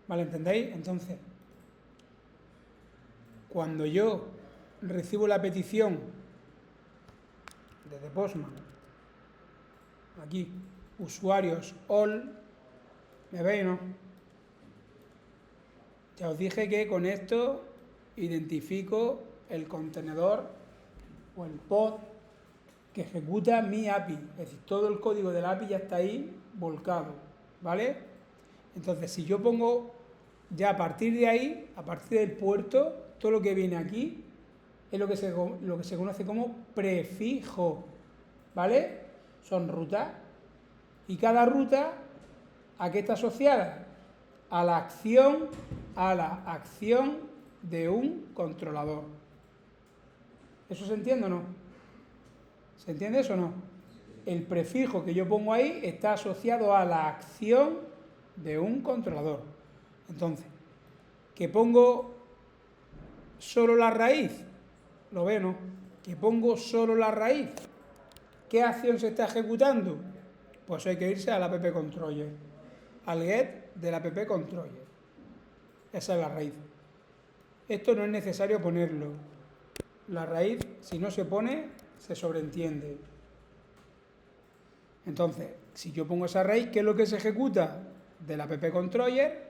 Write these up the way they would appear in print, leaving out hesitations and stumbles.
¿Vale? ¿Entendéis? Entonces, cuando yo recibo la petición desde Postman, aquí, usuarios all, ¿me veis, no? Ya os dije que con esto identifico el contenedor o el pod que ejecuta mi API. Es decir, todo el código del API ya está ahí volcado, ¿vale? Entonces, si yo pongo ya a partir de ahí, a partir del puerto, todo lo que viene aquí es lo que se conoce como prefijo, ¿vale? Son rutas. Y cada ruta, ¿a qué está asociada? A la acción de un controlador. ¿Eso se entiende o no? ¿Se entiende eso o no? El prefijo que yo pongo ahí está asociado a la acción de un controlador. Entonces, que pongo solo la raíz, lo veo, ¿no? Que pongo solo la raíz, ¿qué acción se está ejecutando? Pues hay que irse al app controller, al get del app controller. Esa es la raíz. Esto no es necesario ponerlo. La raíz, si no se pone, se sobreentiende. Entonces, si yo pongo esa raíz, ¿qué es lo que se ejecuta? Del app controller,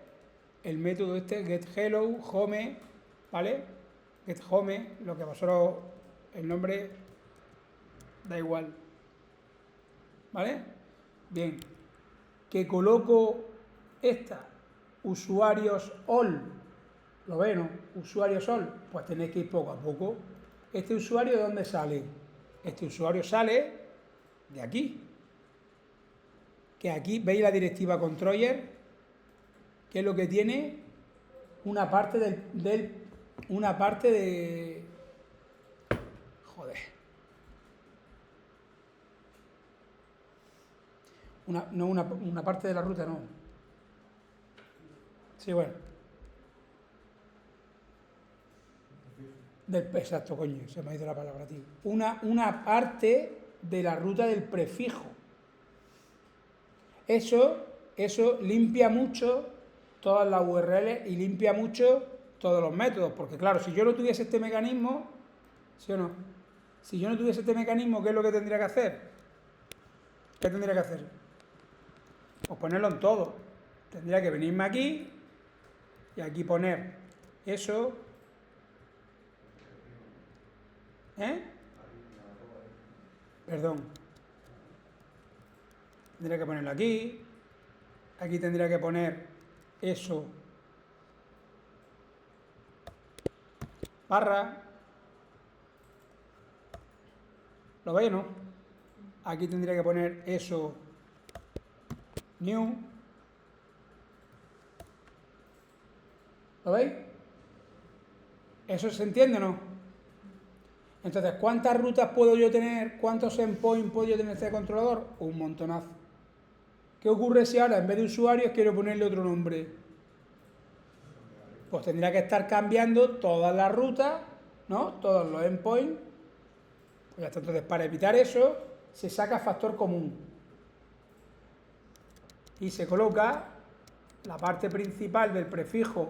el método este getHello, home, ¿vale? GetHome, lo que vosotros, el nombre da igual, ¿vale? Bien, que coloco esta, usuarios all, ¿lo ven, no? Usuarios all, pues tenéis que ir poco a poco. ¿Este usuario de dónde sale? Este usuario sale de aquí. Que aquí, ¿veis la directiva controller? ¿Qué es lo que tiene? Una parte una parte de... Joder. Una parte de la ruta, no. Sí, bueno. Exacto, coño, se me ha ido la palabra, tío. Una parte de la ruta del prefijo. Eso limpia mucho todas las URLs y limpia mucho todos los métodos, porque claro, si yo no tuviese este mecanismo, ¿sí o no? Si yo no tuviese este mecanismo, ¿qué es lo que tendría que hacer? ¿Qué tendría que hacer? Pues ponerlo en todo. Tendría que venirme aquí y aquí poner eso, perdón, tendría que ponerlo aquí tendría que poner eso, barra, ¿lo veis, no? Aquí tendría que poner eso, new, ¿lo veis? ¿Eso se entiende o no? Entonces, ¿cuántas rutas puedo yo tener? ¿Cuántos endpoints puedo yo tener este controlador? Un montonazo. ¿Qué ocurre si ahora en vez de usuarios quiero ponerle otro nombre? Pues tendría que estar cambiando todas las rutas, ¿no? Todos los endpoints. Pues ya está. Entonces, para evitar eso, se saca factor común. Y se coloca la parte principal del prefijo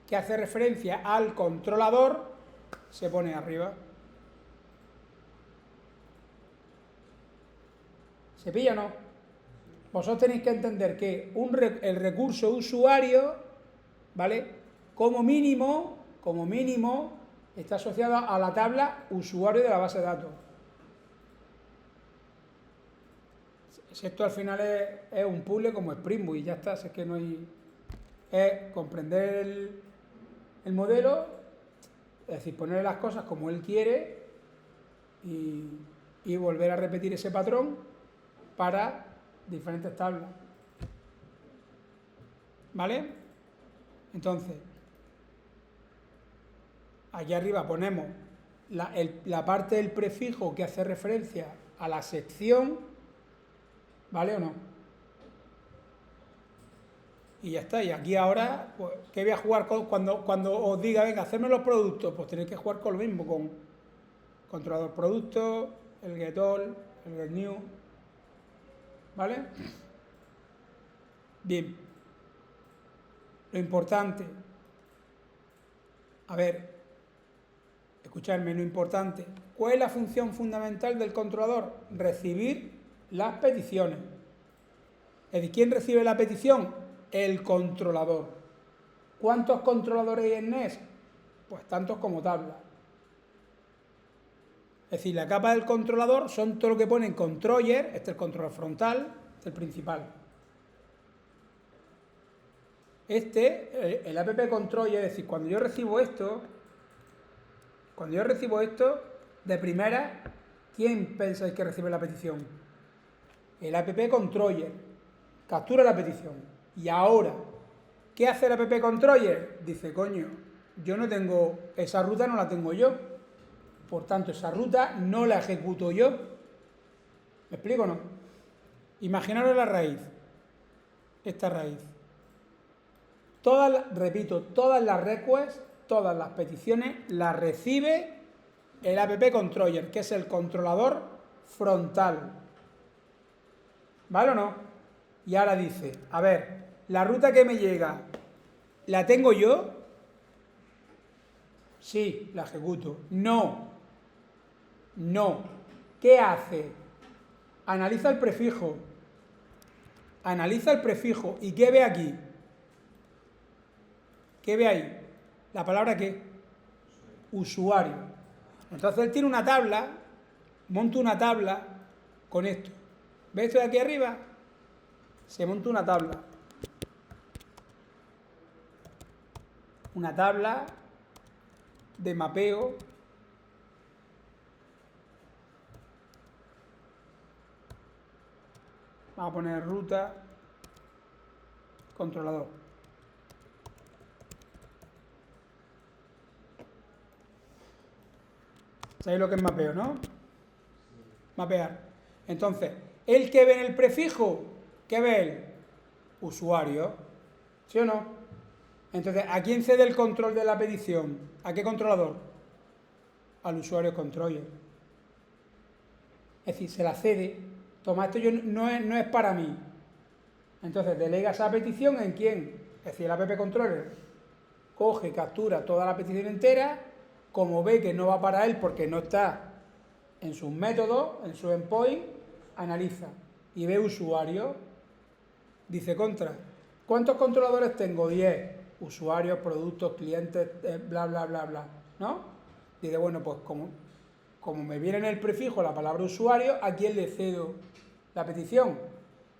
que hace referencia al controlador, se pone arriba. ¿Se pilla o no? Vosotros tenéis que entender que el recurso usuario, ¿vale? Como mínimo, está asociado a la tabla usuario de la base de datos. Esto al final es un puzzle como Spring Boot y ya está, es que no hay... Es comprender el modelo, es decir, ponerle las cosas como él quiere y volver a repetir ese patrón para diferentes tablas. ¿Vale? Entonces, aquí arriba ponemos la parte del prefijo que hace referencia a la sección, ¿vale o no? Y ya está, y aquí ahora, pues, ¿qué voy a jugar cuando os diga, venga, hacerme los productos? Pues tenéis que jugar con lo mismo, con controlador producto, el getAll, el getNew, ¿vale? Bien. Lo importante, a ver, escuchadme, lo importante, ¿cuál es la función fundamental del controlador? Recibir las peticiones. Es decir, ¿quién recibe la petición? El controlador. ¿Cuántos controladores hay en NES? Pues tantos como tablas. Es decir, la capa del controlador son todo lo que pone en controller, este es el controlador frontal, este es el principal. El app controller, es decir, cuando yo recibo esto, de primera, ¿quién pensáis que recibe la petición? El app controller captura la petición. Y ahora, ¿qué hace el app controller? Dice, coño, yo no tengo, esa ruta no la tengo yo. Por tanto, esa ruta no la ejecuto yo. ¿Me explico o no? Imaginaros la raíz. Esta raíz. Repito, todas las requests, todas las peticiones las recibe el app controller, que es el controlador frontal. ¿Vale o no? Y ahora dice, a ver, la ruta que me llega, ¿la tengo yo? Sí, la ejecuto. No. ¿Qué hace? Analiza el prefijo. ¿Y qué ve aquí? ¿Qué ve ahí? ¿La palabra qué? Usuario. Entonces él tiene una tabla, monta una tabla con esto. ¿Ves esto de aquí arriba? Se monta una tabla. Una tabla de mapeo vamos a poner ruta controlador. ¿Sabéis lo que es mapeo, no? Mapear. Entonces, ¿el que ve en el prefijo? ¿Qué ve él? Usuario. ¿Sí o no? Entonces, ¿a quién cede el control de la petición? ¿A qué controlador? Al usuario controller. Es decir, se la cede. Toma, esto no es para mí. Entonces, delega esa petición ¿en quién? Es decir, el app controller coge, captura toda la petición entera, como ve que no va para él porque no está en sus métodos, en su endpoint, analiza y ve usuario, dice contra, ¿cuántos controladores tengo? 10, usuarios, productos, clientes, bla, bla, bla, bla, ¿no? Dice, bueno, pues como me viene en el prefijo la palabra usuario, ¿a quién le cedo la petición?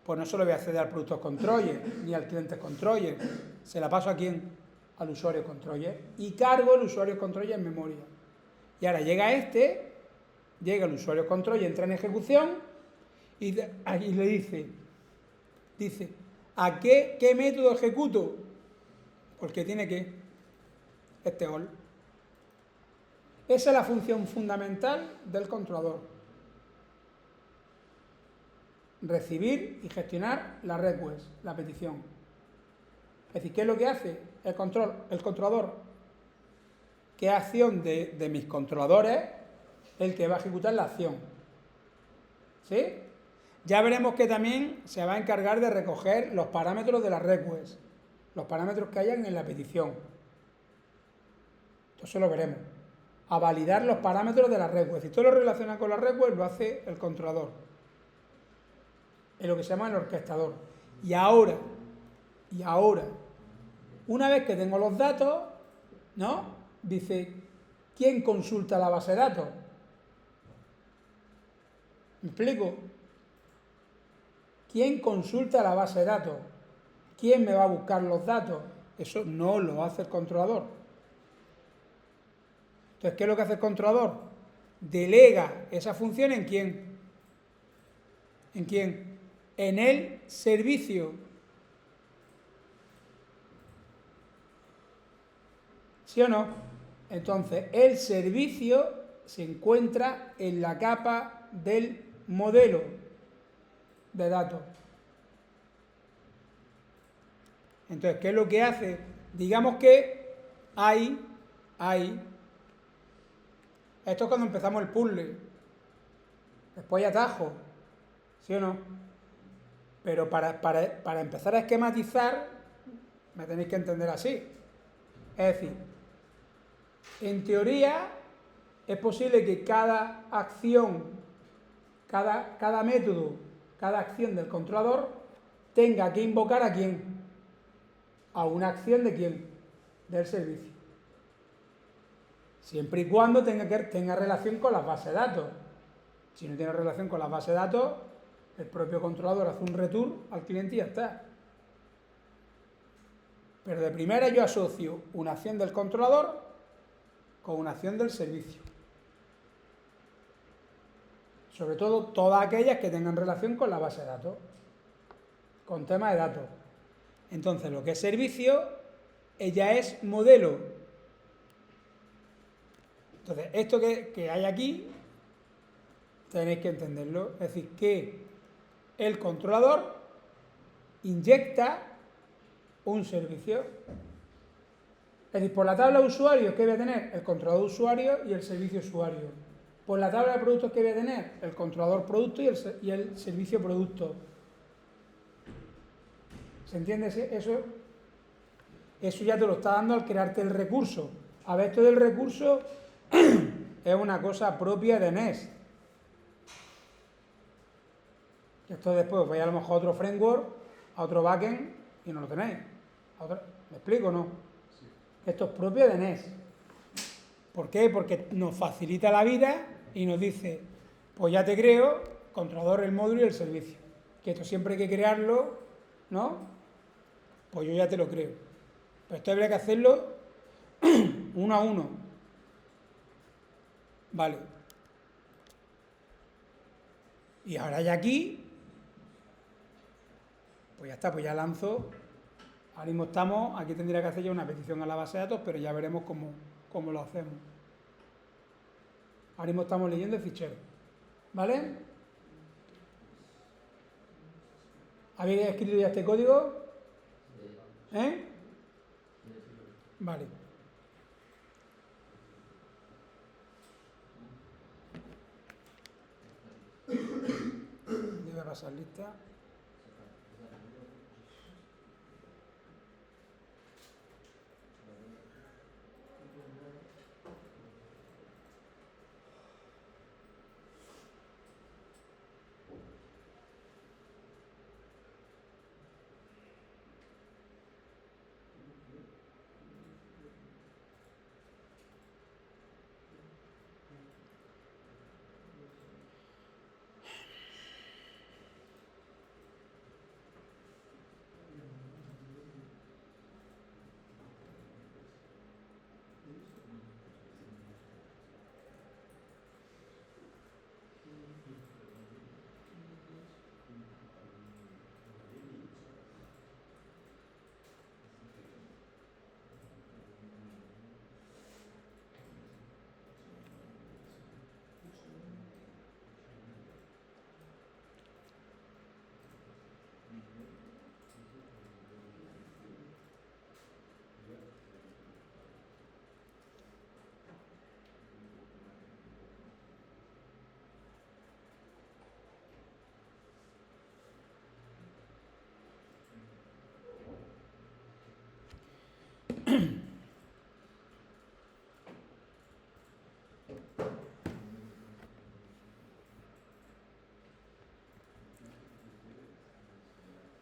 Pues no solo voy a acceder al producto controller ni al cliente controller, se la paso a quién, al usuario controller, y cargo el usuario controller en memoria. Y ahora llega el usuario controller, entra en ejecución y le dice, ¿a qué método ejecuto? Porque tiene que este all. Esa es la función fundamental del controlador. Recibir y gestionar la request, la petición. Es decir, ¿qué es lo que hace el controlador? ¿Qué acción de mis controladores el que va a ejecutar la acción? ¿Sí? Ya veremos que también se va a encargar de recoger los parámetros de la request, los parámetros que hayan en la petición. Entonces lo veremos. A validar los parámetros de la request. Y todo lo relacionado con la request lo hace el controlador. Es lo que se llama el orquestador. Y ahora, una vez que tengo los datos, ¿no? Dice, ¿quién consulta la base de datos? ¿Me explico? ¿Quién consulta la base de datos? ¿Quién me va a buscar los datos? Eso no lo hace el controlador. Entonces, ¿qué es lo que hace el controlador? Delega esa función ¿en quién? ¿En quién? En el servicio. ¿Sí o no? Entonces, el servicio se encuentra en la capa del modelo de datos. Entonces, ¿qué es lo que hace? Digamos que hay esto es cuando empezamos el puzzle. Después hay atajos. ¿Sí o no? Pero para empezar a esquematizar, me tenéis que entender así. Es decir, en teoría es posible que cada acción, cada método, cada acción del controlador tenga que invocar ¿a quién? A una acción ¿de quién? Del servicio. Siempre y cuando tenga relación con las bases de datos. Si no tiene relación con las bases de datos, el propio controlador hace un return al cliente y ya está. Pero de primera yo asocio una acción del controlador con una acción del servicio. Sobre todo todas aquellas que tengan relación con la base de datos, con temas de datos. Entonces lo que es servicio ya es modelo. Entonces esto que hay aquí tenéis que entenderlo. Es decir, que el controlador inyecta un servicio. Es decir, por la tabla de usuarios, ¿qué voy a tener? El controlador usuario y el servicio usuario. Por la tabla de productos, ¿qué voy a tener? El controlador producto y el servicio producto. ¿Se entiende eso? Eso ya te lo está dando al crearte el recurso. A ver, esto del recurso es una cosa propia de NES. Esto después vais a lo mejor a otro framework, a otro backend y no lo tenéis. ¿Me explico o no? Sí. Esto es propio de NES. ¿Por qué? Porque nos facilita la vida y nos dice, pues ya te creo, controlador, el módulo y el servicio. Que esto siempre hay que crearlo, ¿no? Pues yo ya te lo creo. Pero esto habría que hacerlo uno a uno. Vale. Y ahora ya aquí, pues ya está, pues ya lanzo. Ahora mismo estamos, aquí tendría que hacer ya una petición a la base de datos, pero ya veremos cómo lo hacemos. Ahora mismo estamos leyendo el fichero. ¿Vale? ¿Habéis escrito ya este código? ¿Eh? Vale. Debe pasar lista.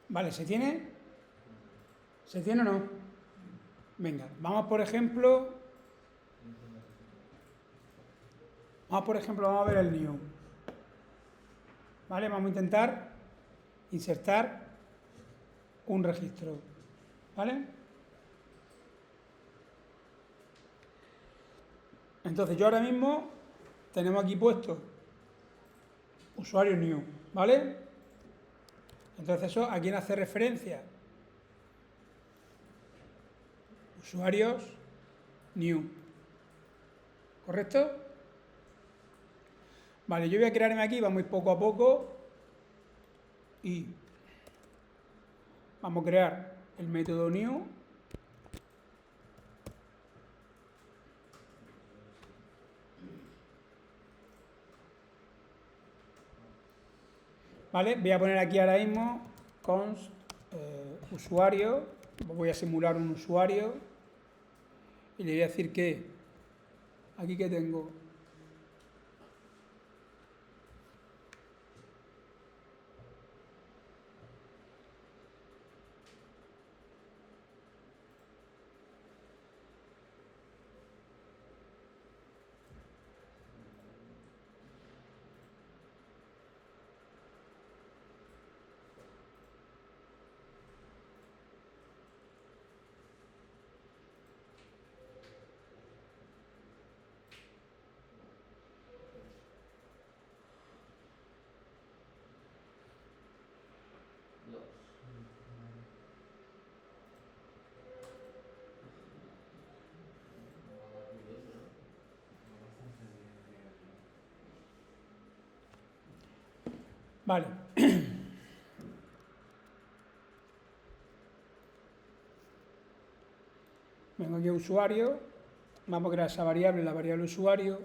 Vale, ¿se tiene? ¿Se tiene o no? Venga, vamos por ejemplo a ver el new. ¿Vale? Vamos a intentar insertar un registro. ¿Vale? Entonces yo ahora mismo tenemos aquí puesto usuario new. ¿Vale? Entonces eso, ¿a quién hace referencia? Usuarios new. ¿Correcto? Vale, yo voy a crearme aquí, vamos a ir poco a poco y vamos a crear el método new. Vale, voy a poner aquí ahora mismo const usuario voy a simular un usuario y le voy a decir que aquí que tengo vale. Vengo aquí a usuario, vamos a crear esa variable, la variable usuario.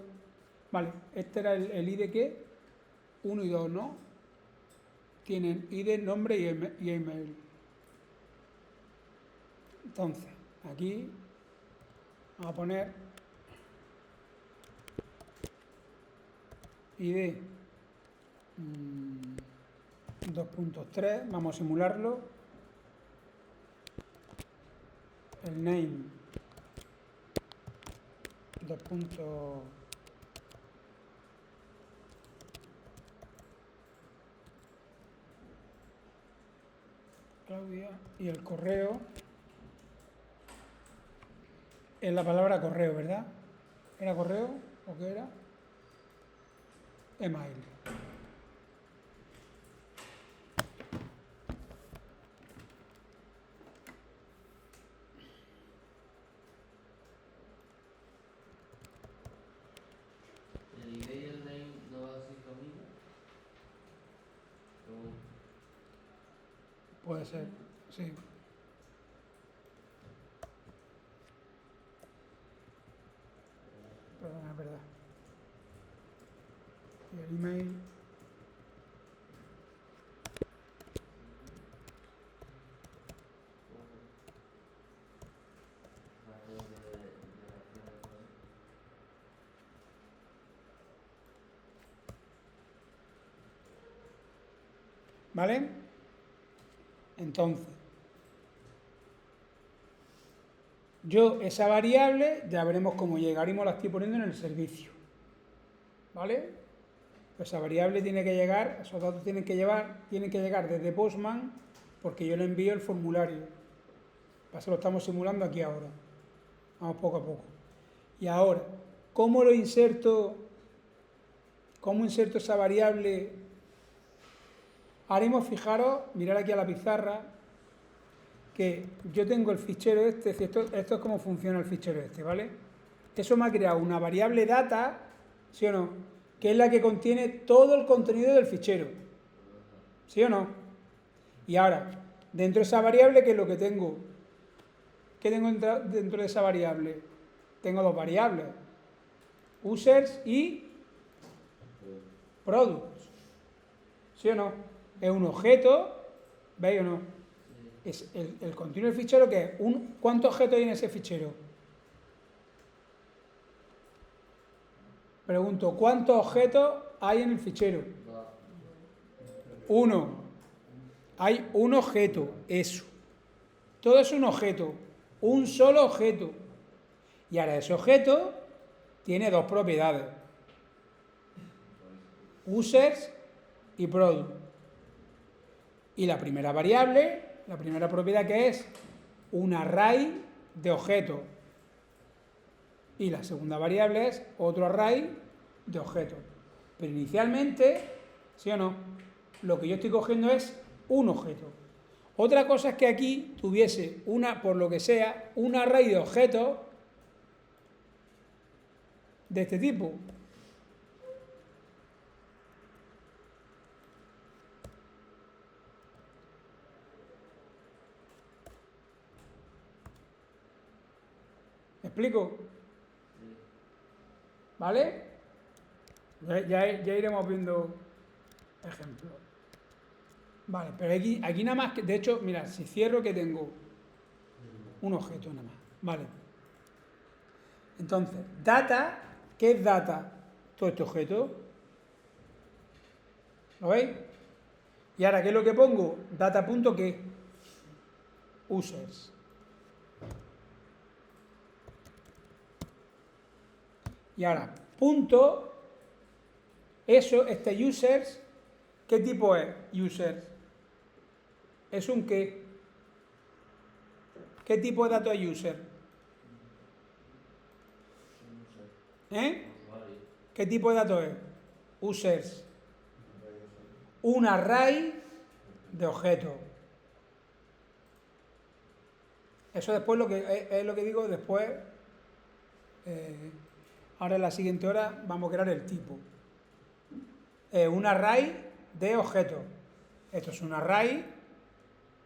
Vale, este era el ID que 1 y 2, ¿no? Tienen ID, nombre y email. Entonces, aquí vamos a poner ID 2.3, vamos a simularlo. El name 2. Claudia, y el correo es la palabra correo, ¿verdad? ¿Era correo o qué era? Email. ¿El ID y el name no va a ser conmigo? Puede ser, sí. Perdón, es verdad. Y el email. ¿Vale? Entonces, yo esa variable ya veremos cómo llegaremos, la estoy poniendo en el servicio. ¿Vale? Pues esa variable tiene que llegar, esos datos tienen que llegar desde Postman, porque yo le envío el formulario. Eso lo estamos simulando aquí ahora. Vamos poco a poco. Y ahora, ¿cómo lo inserto? ¿Cómo inserto esa variable? Haremos, fijaros, mirar aquí a la pizarra, que yo tengo el fichero este, esto es cómo funciona el fichero este, ¿vale? Eso me ha creado una variable data, ¿sí o no? Que es la que contiene todo el contenido del fichero, ¿sí o no? Y ahora, dentro de esa variable, ¿qué es lo que tengo? ¿Qué tengo dentro de esa variable? Tengo dos variables, users y products, ¿sí o no? Es un objeto, ¿veis o no? Es el contenido del fichero que es ¿cuántos objetos hay en ese fichero? Pregunto, ¿cuántos objetos hay en el fichero? Uno. Hay un objeto, eso. Todo es un objeto, un solo objeto. Y ahora ese objeto tiene dos propiedades. Users y product. Y la primera variable, la primera propiedad que es un array de objetos. Y la segunda variable es otro array de objetos. Pero inicialmente, ¿sí o no? Lo que yo estoy cogiendo es un objeto. Otra cosa es que aquí tuviese por lo que sea, un array de objetos de este tipo. ¿Me explico? ¿Vale? Ya iremos viendo ejemplos. Vale, pero aquí nada más, de hecho, mira, si cierro, ¿qué tengo? un objeto nada más, vale. Entonces, data, ¿qué es data? Todo este objeto. ¿Lo veis? Y ahora, ¿qué es lo que pongo? Data.qué? Users. Y ahora, punto, eso, este users, ¿qué tipo es users? ¿Es un qué? ¿Qué tipo de dato es user? ¿Eh? ¿Qué tipo de dato es? Users. Un array de objetos. Eso después es lo que digo después. Ahora en la siguiente hora vamos a crear el tipo. Un array de objetos. Esto es un array,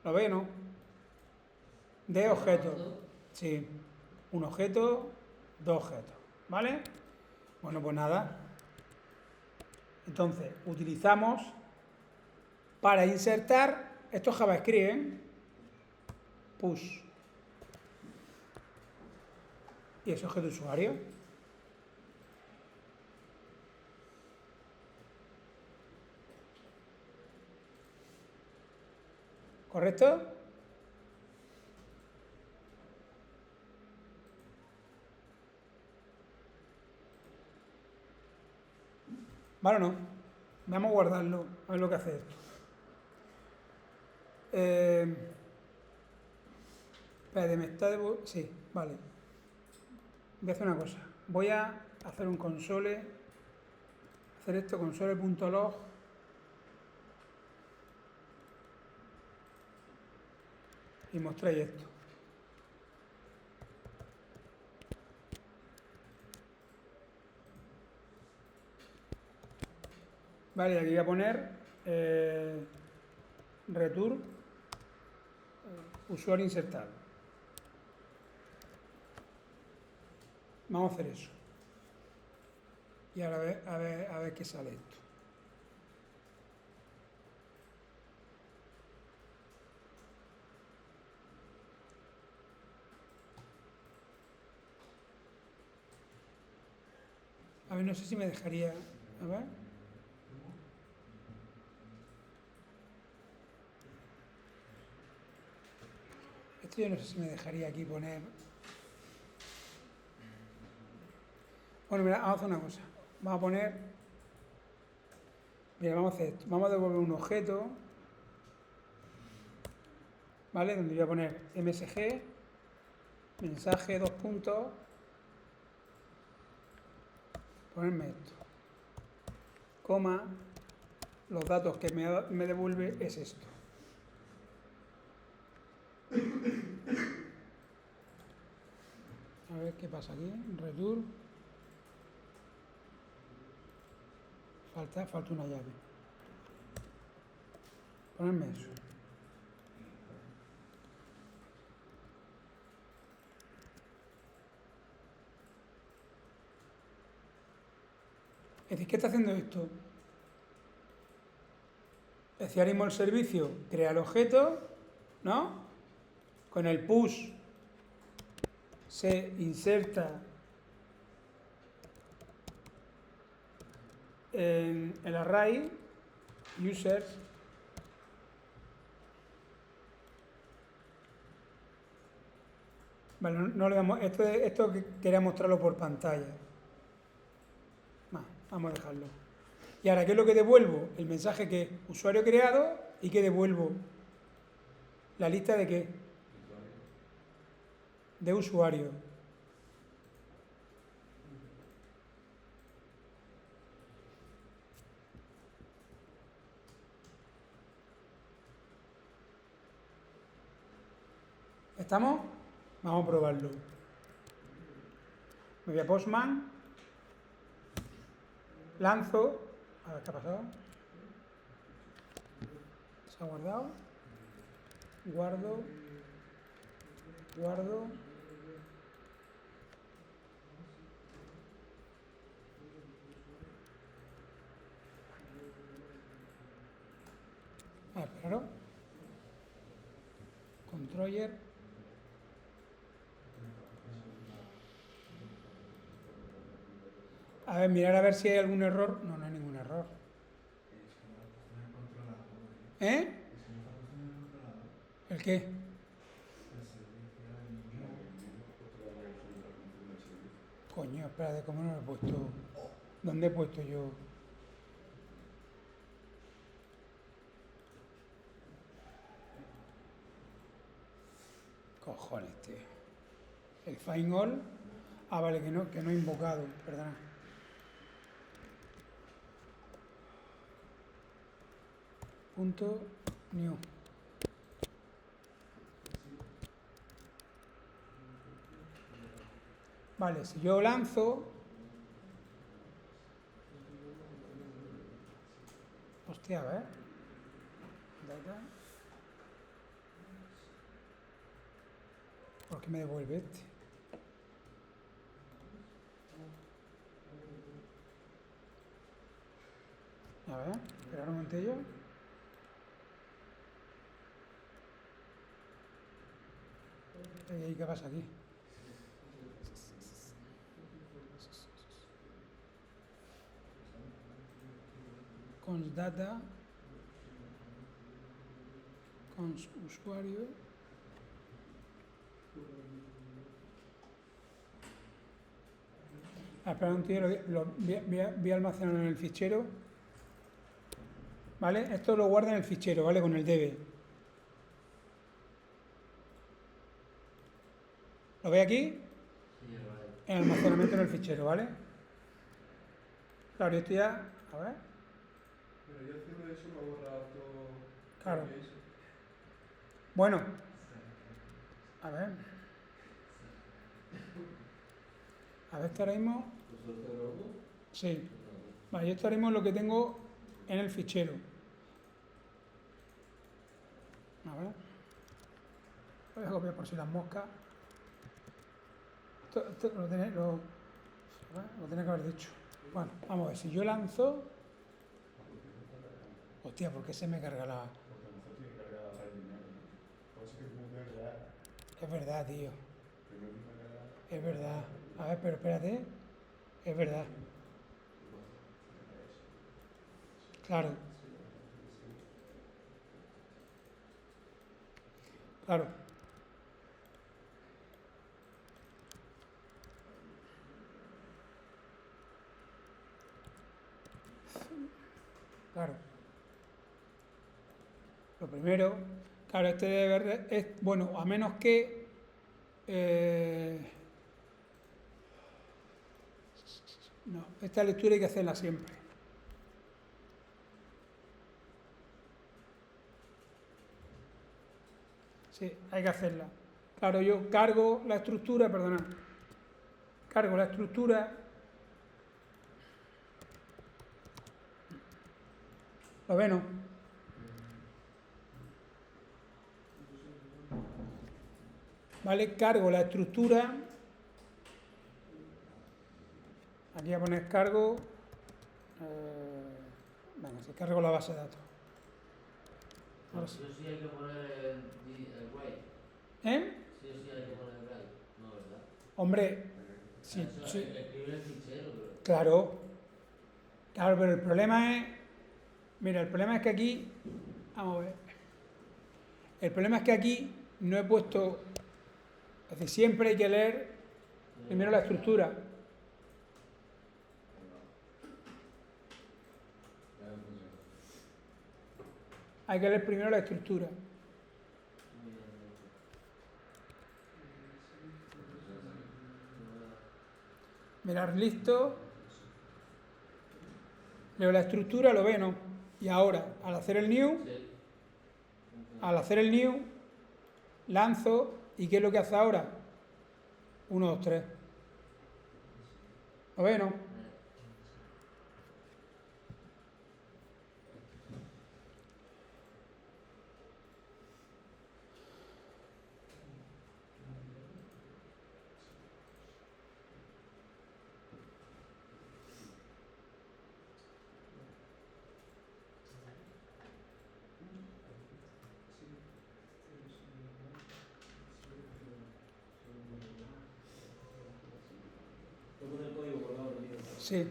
¿lo ve, no? De objetos. Sí, un objeto, dos objetos, ¿vale? Bueno, pues nada. Entonces, utilizamos para insertar, esto es JavaScript, ¿eh? Push. Y es objeto usuario. ¿Correcto? ¿Vale o no? Vamos a guardarlo, a ver lo que hace esto. Espérate, me está sí, vale. Voy a hacer una cosa. Voy a hacer un console, hacer esto console.log. Y mostréis esto. Vale, aquí voy a poner return usuario insertado. Vamos a hacer eso. Y ahora a ver qué sale esto. A ver, no sé si me dejaría. A ver. Esto yo no sé si me dejaría aquí poner. Bueno, mira, vamos a hacer una cosa. Vamos a poner. Mira, vamos a hacer esto. Vamos a devolver un objeto. ¿Vale? Donde voy a poner msg, mensaje, dos puntos. Ponerme esto. Coma. Los datos que me devuelve es esto. A ver qué pasa aquí. Return. Falta una llave. Ponerme eso. Es decir, ¿qué está haciendo esto? Es decir, abrimos el servicio, crea el objeto, ¿no? Con el push se inserta en el array users. Vale, no le damos, esto quería mostrarlo por pantalla. Vamos a dejarlo. Y ahora, ¿qué es lo que devuelvo? El mensaje que usuario creado y que devuelvo. ¿La lista de qué? De usuario. ¿Estamos? Vamos a probarlo. Me voy a Postman. Lanzo. A ver qué ha pasado. Se ha guardado. Guardo. A ver, claro. Controller. A ver, mirar a ver si hay algún error. No, no hay ningún error. ¿Eh? ¿El qué? Coño, espérate, ¿cómo no lo he puesto? ¿Dónde he puesto yo? Cojones, tío. El find all. Ah, vale, que no he invocado, perdona. Punto new. Vale, si yo lanzo. Hostia, a ver. Data. ¿Por qué me devuelve este? A ver, esperar un momentillo. ¿Y qué pasa aquí? Cons data. Cons usuario. Espera un tío, voy a almacenar en el fichero. ¿Vale? Esto lo guarda en el fichero, ¿vale? Con el db. ¿Lo veis aquí? Sí, vale. En almacenamiento en el fichero, ¿vale? Claro, y esto ya. A ver. Pero yo haciendo eso me ha borrado todo. Claro. lo que hice. Bueno. A ver. A ver, esto ahora mismo. Sí. Vale, yo esto ahora mismo es lo que tengo en el fichero. A ver. Lo voy a copiar por si las moscas. Esto lo tenía que haber dicho. Bueno, vamos a ver. Si yo lanzo. Hostia, ¿por qué se me carga la...? Es verdad, tío. Es verdad. A ver, pero espérate. Es verdad. Claro. Claro. Claro. Lo primero, claro, este debe es, bueno, a menos que no, esta lectura hay que hacerla siempre. Sí, hay que hacerla. Claro, yo cargo la estructura, perdona. Cargo la estructura. ¿Lo ven, no? ¿Vale? Cargo la estructura. Aquí voy a poner cargo. Venga, si cargo la base de datos. Ahora sí. Pero sí hay que poner el write. ¿Eh? Sí o sí hay que poner el write. No, ¿verdad? Hombre, sí, Eso sí. escribe el fichero, pero. Claro. Claro, pero el problema es. Mira, el problema es que aquí. Vamos a ver. El problema es que aquí no he puesto. Es decir, siempre hay que leer primero la estructura. Hay que leer primero la estructura. Mirar listo. Leo la estructura, lo ve, ¿no? Y ahora, al hacer el new, lanzo. ¿Y qué es lo que hace ahora? 1, 2, 3. ¿Lo ve, no? Sí.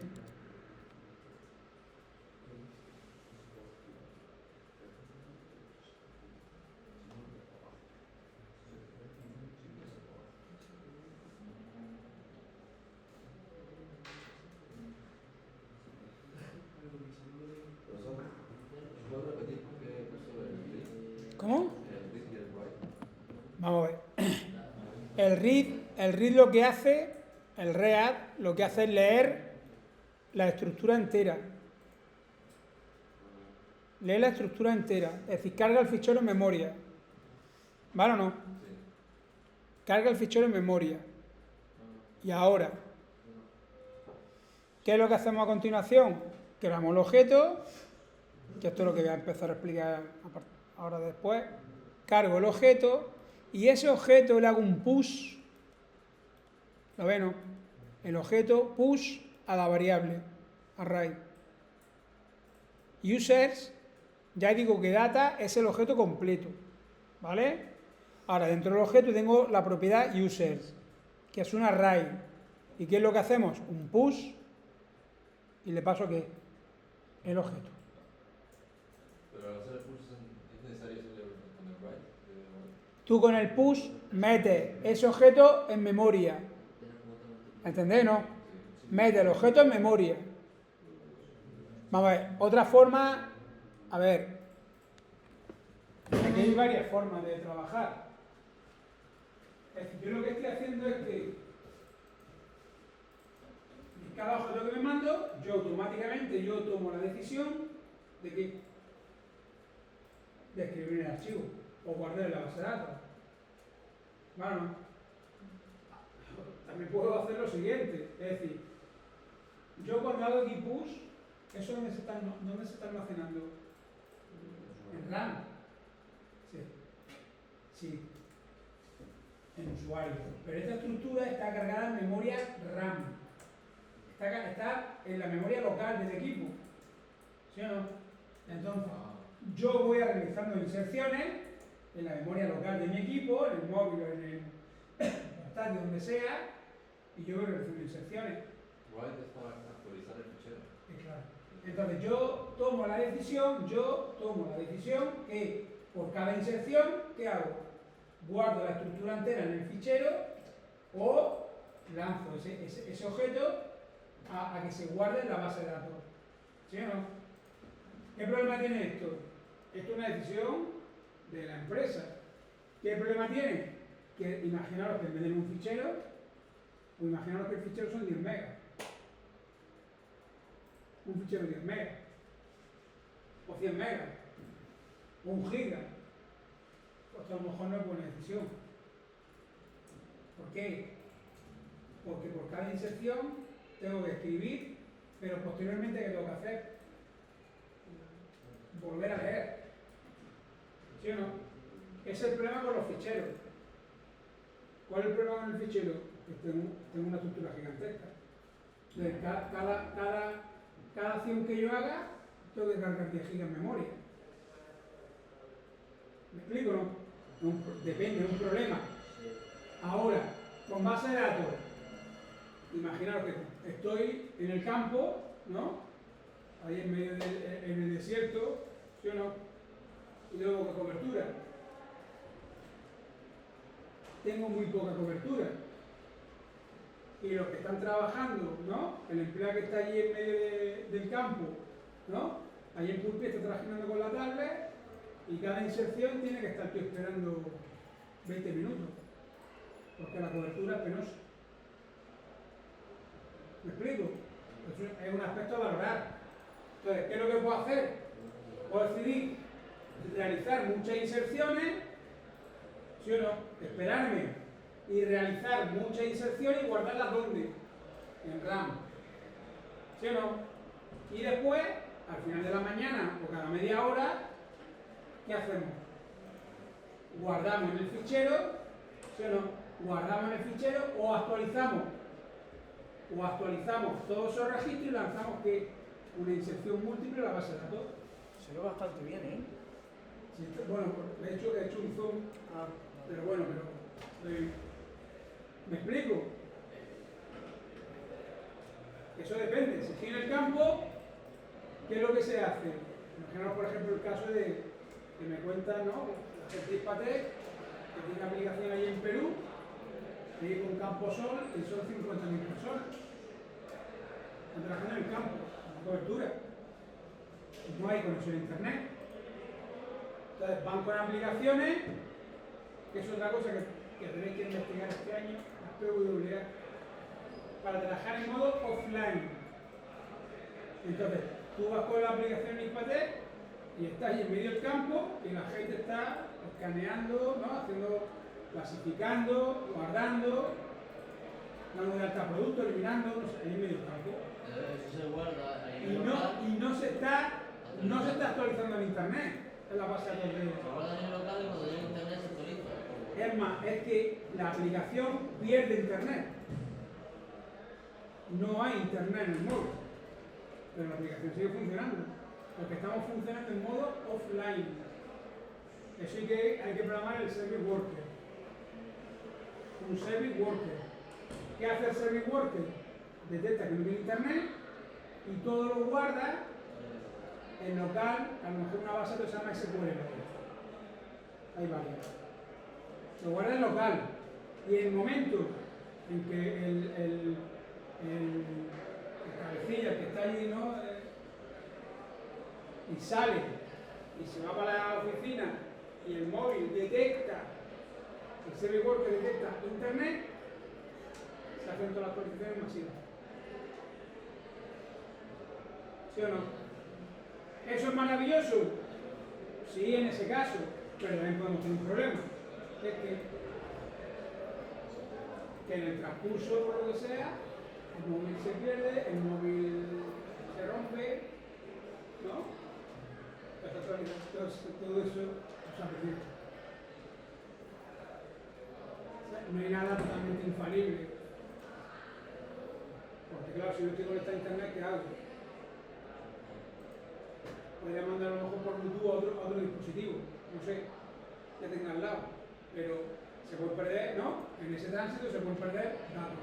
Vamos a ver. El read lo que hace, el read lo que hace es leer la estructura entera. Lee la estructura entera. Es decir, carga el fichero en memoria. ¿Vale o no? Carga el fichero en memoria. Y ahora, ¿qué es lo que hacemos a continuación? Creamos el objeto, que esto es lo que voy a empezar a explicar ahora después. Cargo el objeto y ese objeto le hago un push. ¿Lo ven, no? El objeto push a la variable array. Users, ya digo que data es el objeto completo, ¿vale? Ahora, dentro del objeto tengo la propiedad users, que es un array. ¿Y qué es lo que hacemos? Un push y le paso ¿qué? El objeto. Pero al hacer el push es necesario hacerle con el write. Tú con el push metes ese objeto en memoria. ¿Entendés, no? Mete el objeto en memoria. Vamos a ver, otra forma, a ver, aquí hay varias formas de trabajar. Es decir, yo lo que estoy haciendo es que cada objeto que me mando, yo automáticamente tomo la decisión de que de escribir el archivo o guardar en la base de datos. Bueno, también puedo hacer lo siguiente, es decir, yo cuando hago aquí push, ¿eso dónde se está almacenando? En RAM. Sí. Sí. En usuario. Pero esta estructura está cargada en memoria RAM. Está en la memoria local del equipo. ¿Sí o no? Entonces, yo voy a realizando inserciones en la memoria local de mi equipo, en el móvil o en el portátil, donde sea, y yo voy realizando inserciones. Write es para actualizar el fichero. Claro. Entonces, yo tomo la decisión que por cada inserción, ¿qué hago? Guardo la estructura entera en el fichero o lanzo ese objeto a que se guarde en la base de datos. ¿Sí o no? ¿Qué problema tiene esto? Esto es una decisión de la empresa. ¿Qué problema tiene? Que imaginaros que en vez de un fichero, pues imaginaros que el fichero son 10 megas. Un fichero de 10 megas. O 100 megas. O 1 giga. Pues a lo mejor no es buena decisión. ¿Por qué? Porque por cada inserción tengo que escribir, pero posteriormente ¿qué tengo que hacer? Volver a leer. ¿Sí o no? Ese es el problema con los ficheros. ¿Cuál es el problema con el fichero? Que tengo una estructura gigantesca. Entonces, cada acción que yo haga, tengo que cargar 10 gigas en memoria. ¿Me explico, no? Depende, es un problema. Ahora, con base de datos, imaginaos que estoy en el campo, ¿no? Ahí en medio en el desierto, ¿sí o no? Y tengo poca cobertura. Tengo muy poca cobertura. Y los que están trabajando, ¿no? El empleado que está allí en medio del campo, ¿no? Allí en Pulpi está trabajando con la tablet y cada inserción tiene que estar tú esperando 20 minutos. Porque la cobertura es penosa. ¿Me explico? Es un aspecto a valorar. Entonces, ¿qué es lo que puedo hacer? Puedo decidir realizar muchas inserciones, ¿sí o no? Esperarme y realizar muchas inserciones y guardarlas ¿dónde? En RAM. ¿Sí o no? Y después, al final de la mañana o cada media hora, ¿qué hacemos? Guardamos en el fichero, ¿sí o no? Guardamos en el fichero o actualizamos todos esos registros y lanzamos que una inserción múltiple a la base de datos. Se ve bastante bien, ¿eh? Sí, bueno, de hecho he hecho un zoom, pero bueno, ¿me explico? Eso depende. Si estoy en el campo, ¿qué es lo que se hace? Imaginaos, por ejemplo, el caso de que me cuentan, ¿no? La gente de Hispatec, que tiene una aplicación ahí en Perú, ahí con Campo Sol, y son 50.000 personas. Están trabajando en el campo, con cobertura. No hay conexión a internet. Entonces van con aplicaciones que es otra cosa que tenéis que investigar este año, la PWA, para trabajar en modo offline. Entonces, tú vas con la aplicación Ispatec y estás ahí en medio del campo y la gente está escaneando, ¿no? Haciendo, clasificando, guardando, dando de alta producto, eliminando, no sé, ahí en medio del campo. Eso se guarda ahí Y local. no se está actualizando en internet, en la base de datos. Se guarda en el local y cuando llega internet se actualiza. Es más, es que la aplicación pierde internet. No hay internet en el móvil, pero la aplicación sigue funcionando, porque estamos funcionando en modo offline. Eso hay que programar el service worker. Un service worker. ¿Qué hace el service worker? Detecta que no tiene internet y todo lo guarda en local, a lo mejor una base de datos se llama SQL. Hay varias. Lo guarda en local y en el momento en que el cabecilla que está allí, ¿no? Y sale y se va para la oficina y el móvil detecta, el service worker detecta internet, se hacen todas las actualizaciones masivas. ¿Sí o no? ¿Eso es maravilloso? Sí, en ese caso, pero también podemos tener un problema. Es que en el transcurso, por lo que sea, el móvil se pierde, el móvil se rompe, ¿no? Todo eso se ha perdido. O sea, no hay nada totalmente infalible. Porque claro, si yo estoy conectado a internet, ¿qué hago? Podría mandar a lo mejor por Bluetooth a otro dispositivo, no sé, que tenga al lado, pero se puede perder, ¿no? En ese tránsito se pueden perder datos.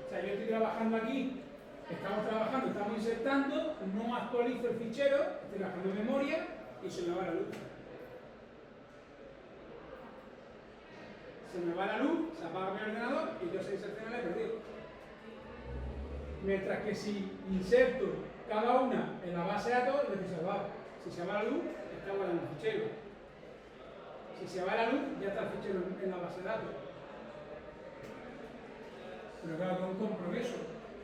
O sea, yo estoy trabajando aquí, estamos insertando, no actualizo el fichero, estoy trabajando en memoria y se me va la luz. Se me va la luz, se apaga mi ordenador y yo esa inserción la he perdido. Mientras que si inserto cada una en la base de datos, lo que se va. Si se va la luz, está guardando el fichero. Si se va la luz, ya está el fichero en la base de datos. Pero claro, con un compromiso.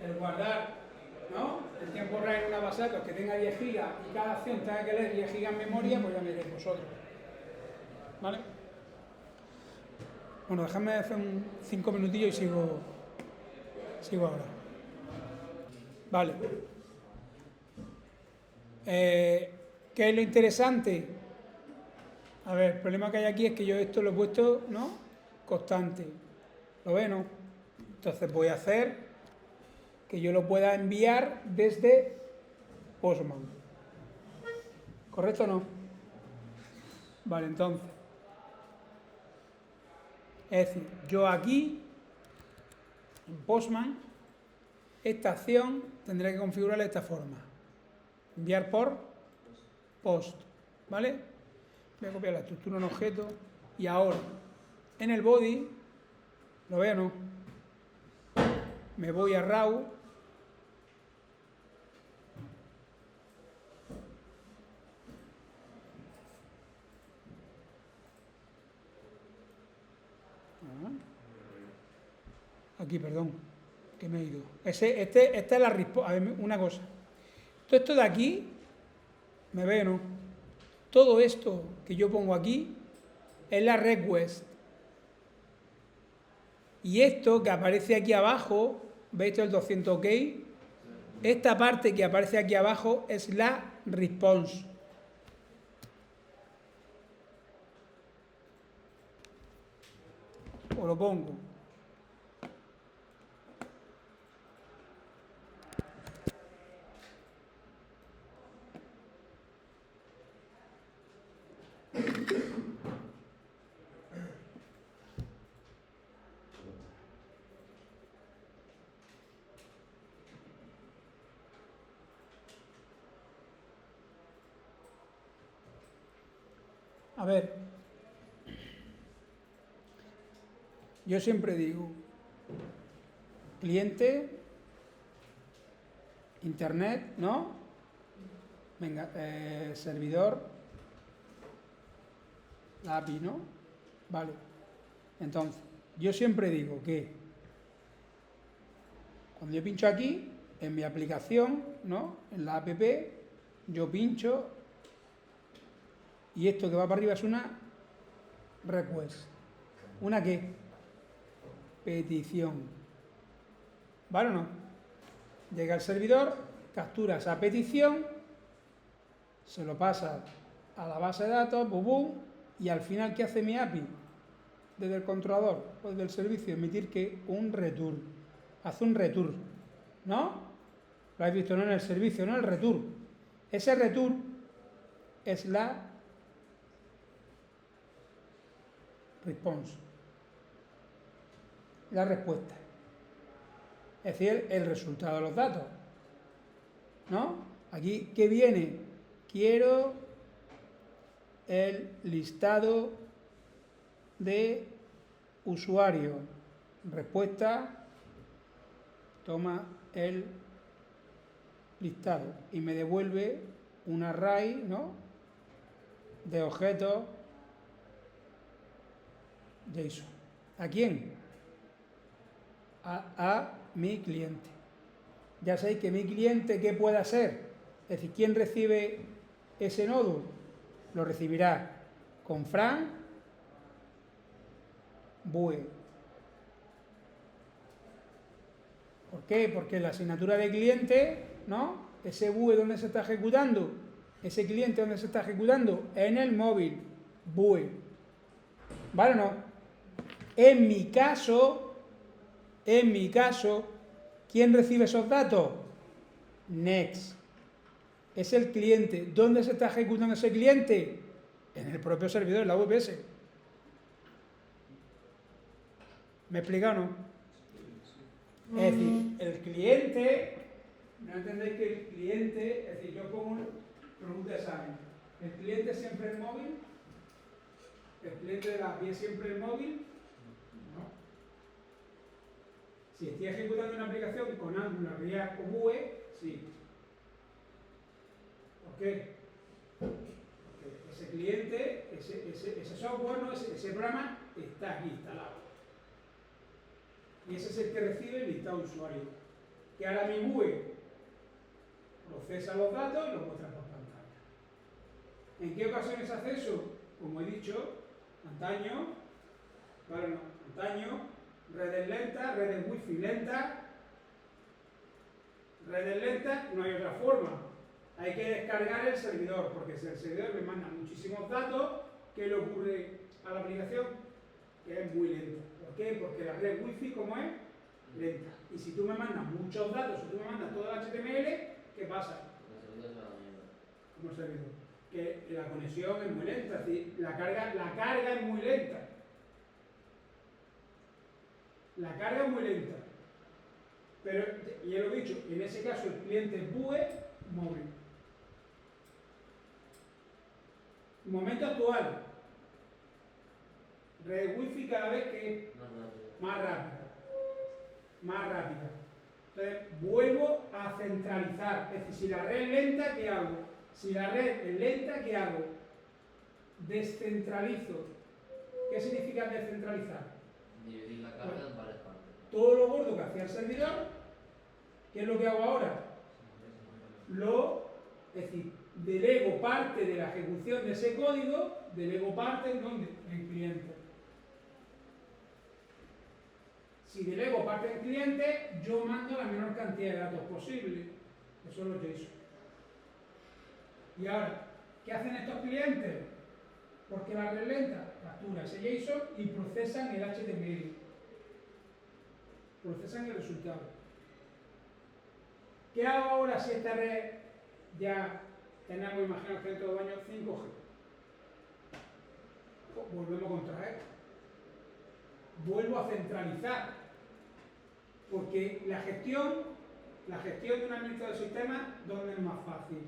El guardar, ¿no? El tiempo real en una base de datos que tenga 10 gigas y cada acción tenga que leer 10 gigas en memoria, pues ya me diréis vosotros. ¿Vale? Bueno, dejadme hacer 5 minutillos y sigo ahora. Vale. ¿Qué es lo interesante? A ver, el problema que hay aquí es que yo esto lo he puesto, ¿no? Constante. ¿Lo ve, no? Entonces voy a hacer que yo lo pueda enviar desde Postman. ¿Correcto o no? Vale, entonces. Es decir, yo aquí, en Postman, esta acción tendré que configurarla de esta forma. Enviar por post, ¿vale? Voy a copiar la estructura en objeto y ahora, en el body, ¿lo veo o no? Me voy a raw, aquí, perdón, que me he ido. Esta es la respuesta. A ver, una cosa. Todo esto de aquí, ¿me ve o no? Todo esto que yo pongo aquí es la request. Y esto que aparece aquí abajo, ¿veis esto el 200 OK? Esta parte que aparece aquí abajo es la response. Os lo pongo. A ver, yo siempre digo, cliente, internet, ¿no? Venga, servidor, La API, ¿no? Vale. Entonces, yo siempre digo que cuando yo pincho aquí, en mi aplicación, ¿no? En la app, yo pincho y esto que va para arriba es una request. ¿Una qué? Petición. ¿Vale o no? Llega al servidor, captura esa petición, se lo pasa a la base de datos, bum, bum, y al final, ¿qué hace mi API? Desde el controlador o desde el servicio, emitir que un return. Hace un return, ¿no? Lo habéis visto, no en el servicio, no el return. Ese return es la response, la respuesta. Es decir, el resultado de los datos, ¿no? Aquí, ¿qué viene? Quiero el listado de usuario. Respuesta, toma el listado y me devuelve un array, ¿no? De objetos JSON. ¿A quién? A mi cliente. Ya sabéis que mi cliente, ¿qué puede hacer? Es decir, ¿quién recibe ese nodo? Lo recibirá con Fran Bue. ¿Por qué? Porque la asignatura de cliente, ¿no? Ese Bue donde se está ejecutando, ese cliente donde se está ejecutando, en el móvil, Bue. ¿Vale o no? En mi caso, ¿quién recibe esos datos? Next. Es el cliente. ¿Dónde se está ejecutando ese cliente? En el propio servidor, en la VPS. ¿Me he explicado o no? Es decir, el cliente, no entendéis que el cliente, es decir, yo pongo una pregunta de examen. ¿El cliente es siempre el móvil? ¿El cliente de la API es siempre el móvil? No. Si estoy ejecutando una aplicación con Angular, React o Vue, sí. ¿Por qué? Porque ese cliente, ese software, ¿no? ese programa está aquí instalado. Y ese es el que recibe el listado de usuario. Que ahora mi Vue procesa los datos y los muestra por pantalla. ¿En qué ocasiones hace eso? Como he dicho, antaño, ¿vale? No, antaño, redes lentas, redes wifi lentas, redes lentas, no hay otra forma. Hay que descargar el servidor, porque si el servidor me manda muchísimos datos, ¿qué le ocurre a la aplicación? Que es muy lenta. ¿Por qué? Porque la red wifi, como es, lenta. Y si tú me mandas muchos datos, si tú me mandas todo el HTML, ¿qué pasa? Como servidor. Que la conexión es muy lenta, es decir, la carga es muy lenta. La carga es muy lenta. Pero, ya lo he dicho, en ese caso el cliente es Vue móvil. Momento actual, red wifi cada vez que es más rápida. Más rápida. Entonces, vuelvo a centralizar. Es decir, si la red es lenta, ¿qué hago? Si la red es lenta, ¿qué hago? Descentralizo. ¿Qué significa descentralizar? Dividir la carga en varias partes. Todo lo gordo que hacía el servidor, ¿qué es lo que hago ahora? Es decir, delego parte de la ejecución de ese código, delego parte en donde, en cliente. Si delego parte en cliente, yo mando la menor cantidad de datos posible. Eso es lo que hizo. Y ahora, ¿qué hacen estos clientes? Porque la red lenta captura ese JSON y procesan el HTML. Procesan el resultado. ¿Qué hago ahora si esta red ya tenemos, imaginaos que dentro de 2 años, 5G? Volvemos a contraer. Vuelvo a centralizar. Porque la gestión de un administrador de sistemas, ¿dónde es más fácil?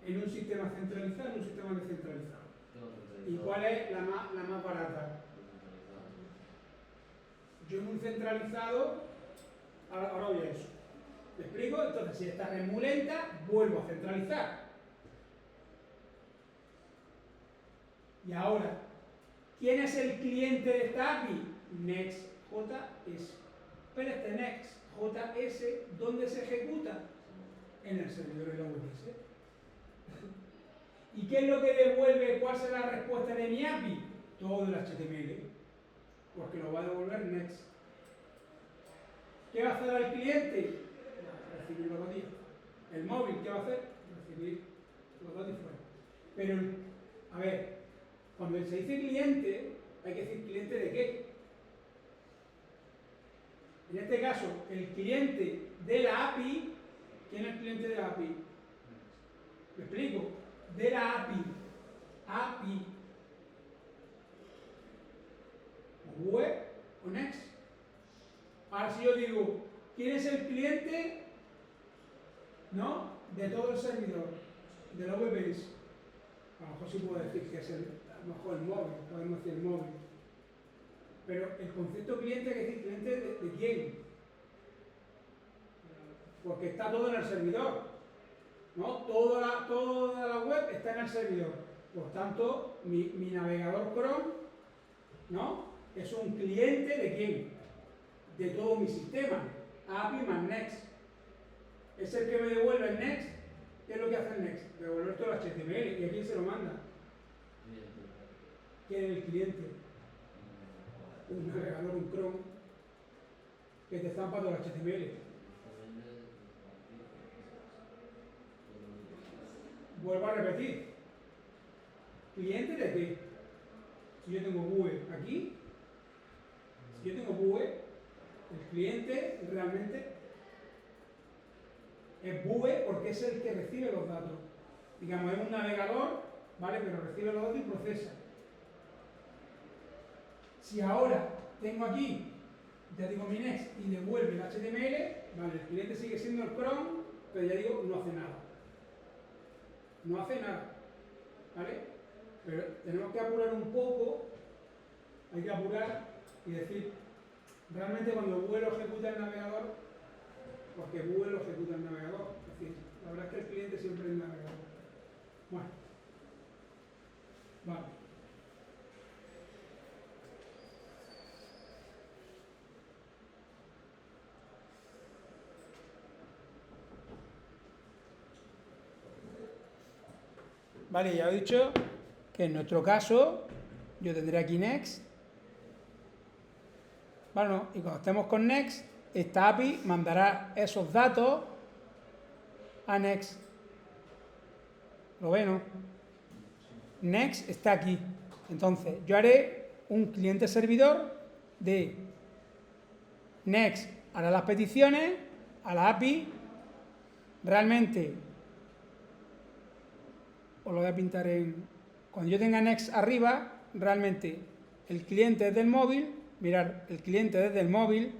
En un sistema centralizado, en un sistema descentralizado. ¿Y cuál es la más barata? Yo en un centralizado, ahora voy a eso. ¿Me explico? Entonces, si esta red es muy lenta, vuelvo a centralizar. Y ahora, ¿quién es el cliente de esta API? Next.js. Pero este Next.js, ¿dónde se ejecuta? En el servidor de la VPS. ¿Y qué es lo que devuelve? ¿Cuál será la respuesta de mi API? Todo el HTML. Porque lo va a devolver Next. ¿Qué va a hacer el cliente? Recibir los datos. El móvil, ¿qué va a hacer? Recibir los datos fuera. Pero, a ver, cuando se dice cliente, hay que decir cliente de qué. En este caso, el cliente de la API, ¿quién es el cliente de la API? ¿Me explico? De la API. API. Web o Next. Ahora si yo digo, ¿quién es el cliente? ¿No? De todo el servidor, de la VPS. A lo mejor sí puedo decir que es a lo mejor el móvil, podemos decir el móvil. Pero el concepto cliente hay que decir cliente de quién. Porque está todo en el servidor. ¿No? Toda la web está en el servidor. Por tanto, mi navegador Chrome, ¿no? Es un cliente de quién? De todo mi sistema. API más Next. Es el que me devuelve el Next. ¿Qué es lo que hace el Next? Devolver todo el HTML. ¿Y a quién se lo manda? ¿Quién es el cliente? Un navegador, un Chrome, que te estampa todo el HTML. Vuelvo a repetir. ¿Cliente de qué? Si yo tengo Vue aquí, si yo tengo Vue, el cliente realmente es Vue porque es el que recibe los datos. Digamos, es un navegador, ¿vale? Pero recibe los datos y procesa. Si ahora tengo aquí, ya digo mi Next y devuelve el HTML, vale, el cliente sigue siendo el Chrome, pero ya digo, no hace nada. No hace nada, ¿vale? Pero tenemos que apurar un poco, hay que apurar y decir, realmente cuando Vue lo ejecuta el navegador, porque Vue lo ejecuta el navegador, es decir, la verdad es que el cliente siempre es el navegador. Bueno, vale. Vale, ya he dicho que en nuestro caso yo tendré aquí Next. Bueno, y cuando estemos con Next, esta API mandará esos datos a Next. ¿Lo ven, no? Next está aquí. Entonces, yo haré un cliente servidor de Next hará las peticiones a la API. Realmente os lo voy a pintar en... Cuando yo tenga Next arriba, realmente el cliente desde el móvil, mirad, el cliente desde el móvil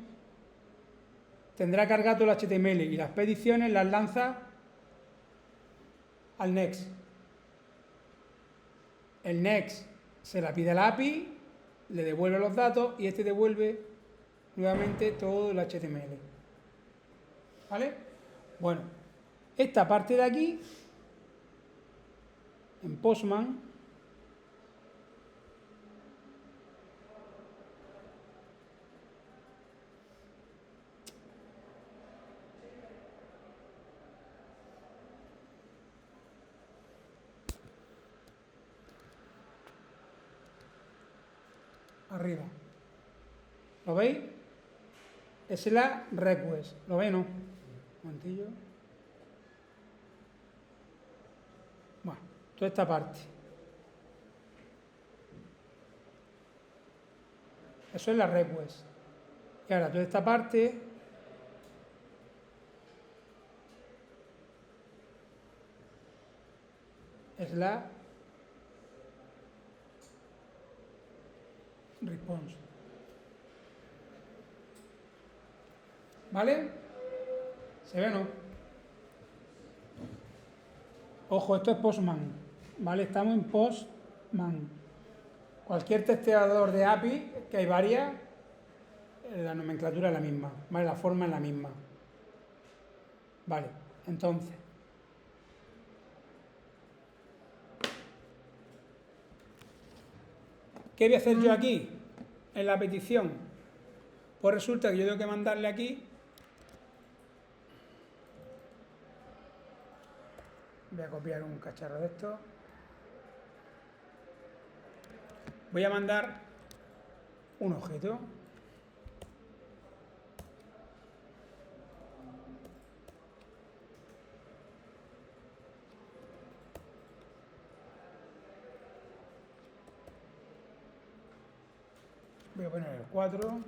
tendrá cargado el HTML y las peticiones las lanza al Next. El Next se la pide a la API, le devuelve los datos y este devuelve nuevamente todo el HTML. ¿Vale? Bueno, esta parte de aquí en Postman arriba. ¿Lo veis? Es la request. ¿Lo veis, no? Un momentillo. Bueno, toda esta parte. Eso es la request. Y ahora toda esta parte es la response. ¿Vale? ¿Se ve o no? Ojo, esto es Postman. ¿Vale? Estamos en Postman. Cualquier testeador de API, que hay varias, la nomenclatura es la misma, ¿vale? La forma es la misma. Vale, entonces. ¿Qué voy a hacer yo aquí en la petición? Pues resulta que yo tengo que mandarle aquí, voy a copiar un cacharro de esto, voy a mandar un objeto. Voy a poner el 4.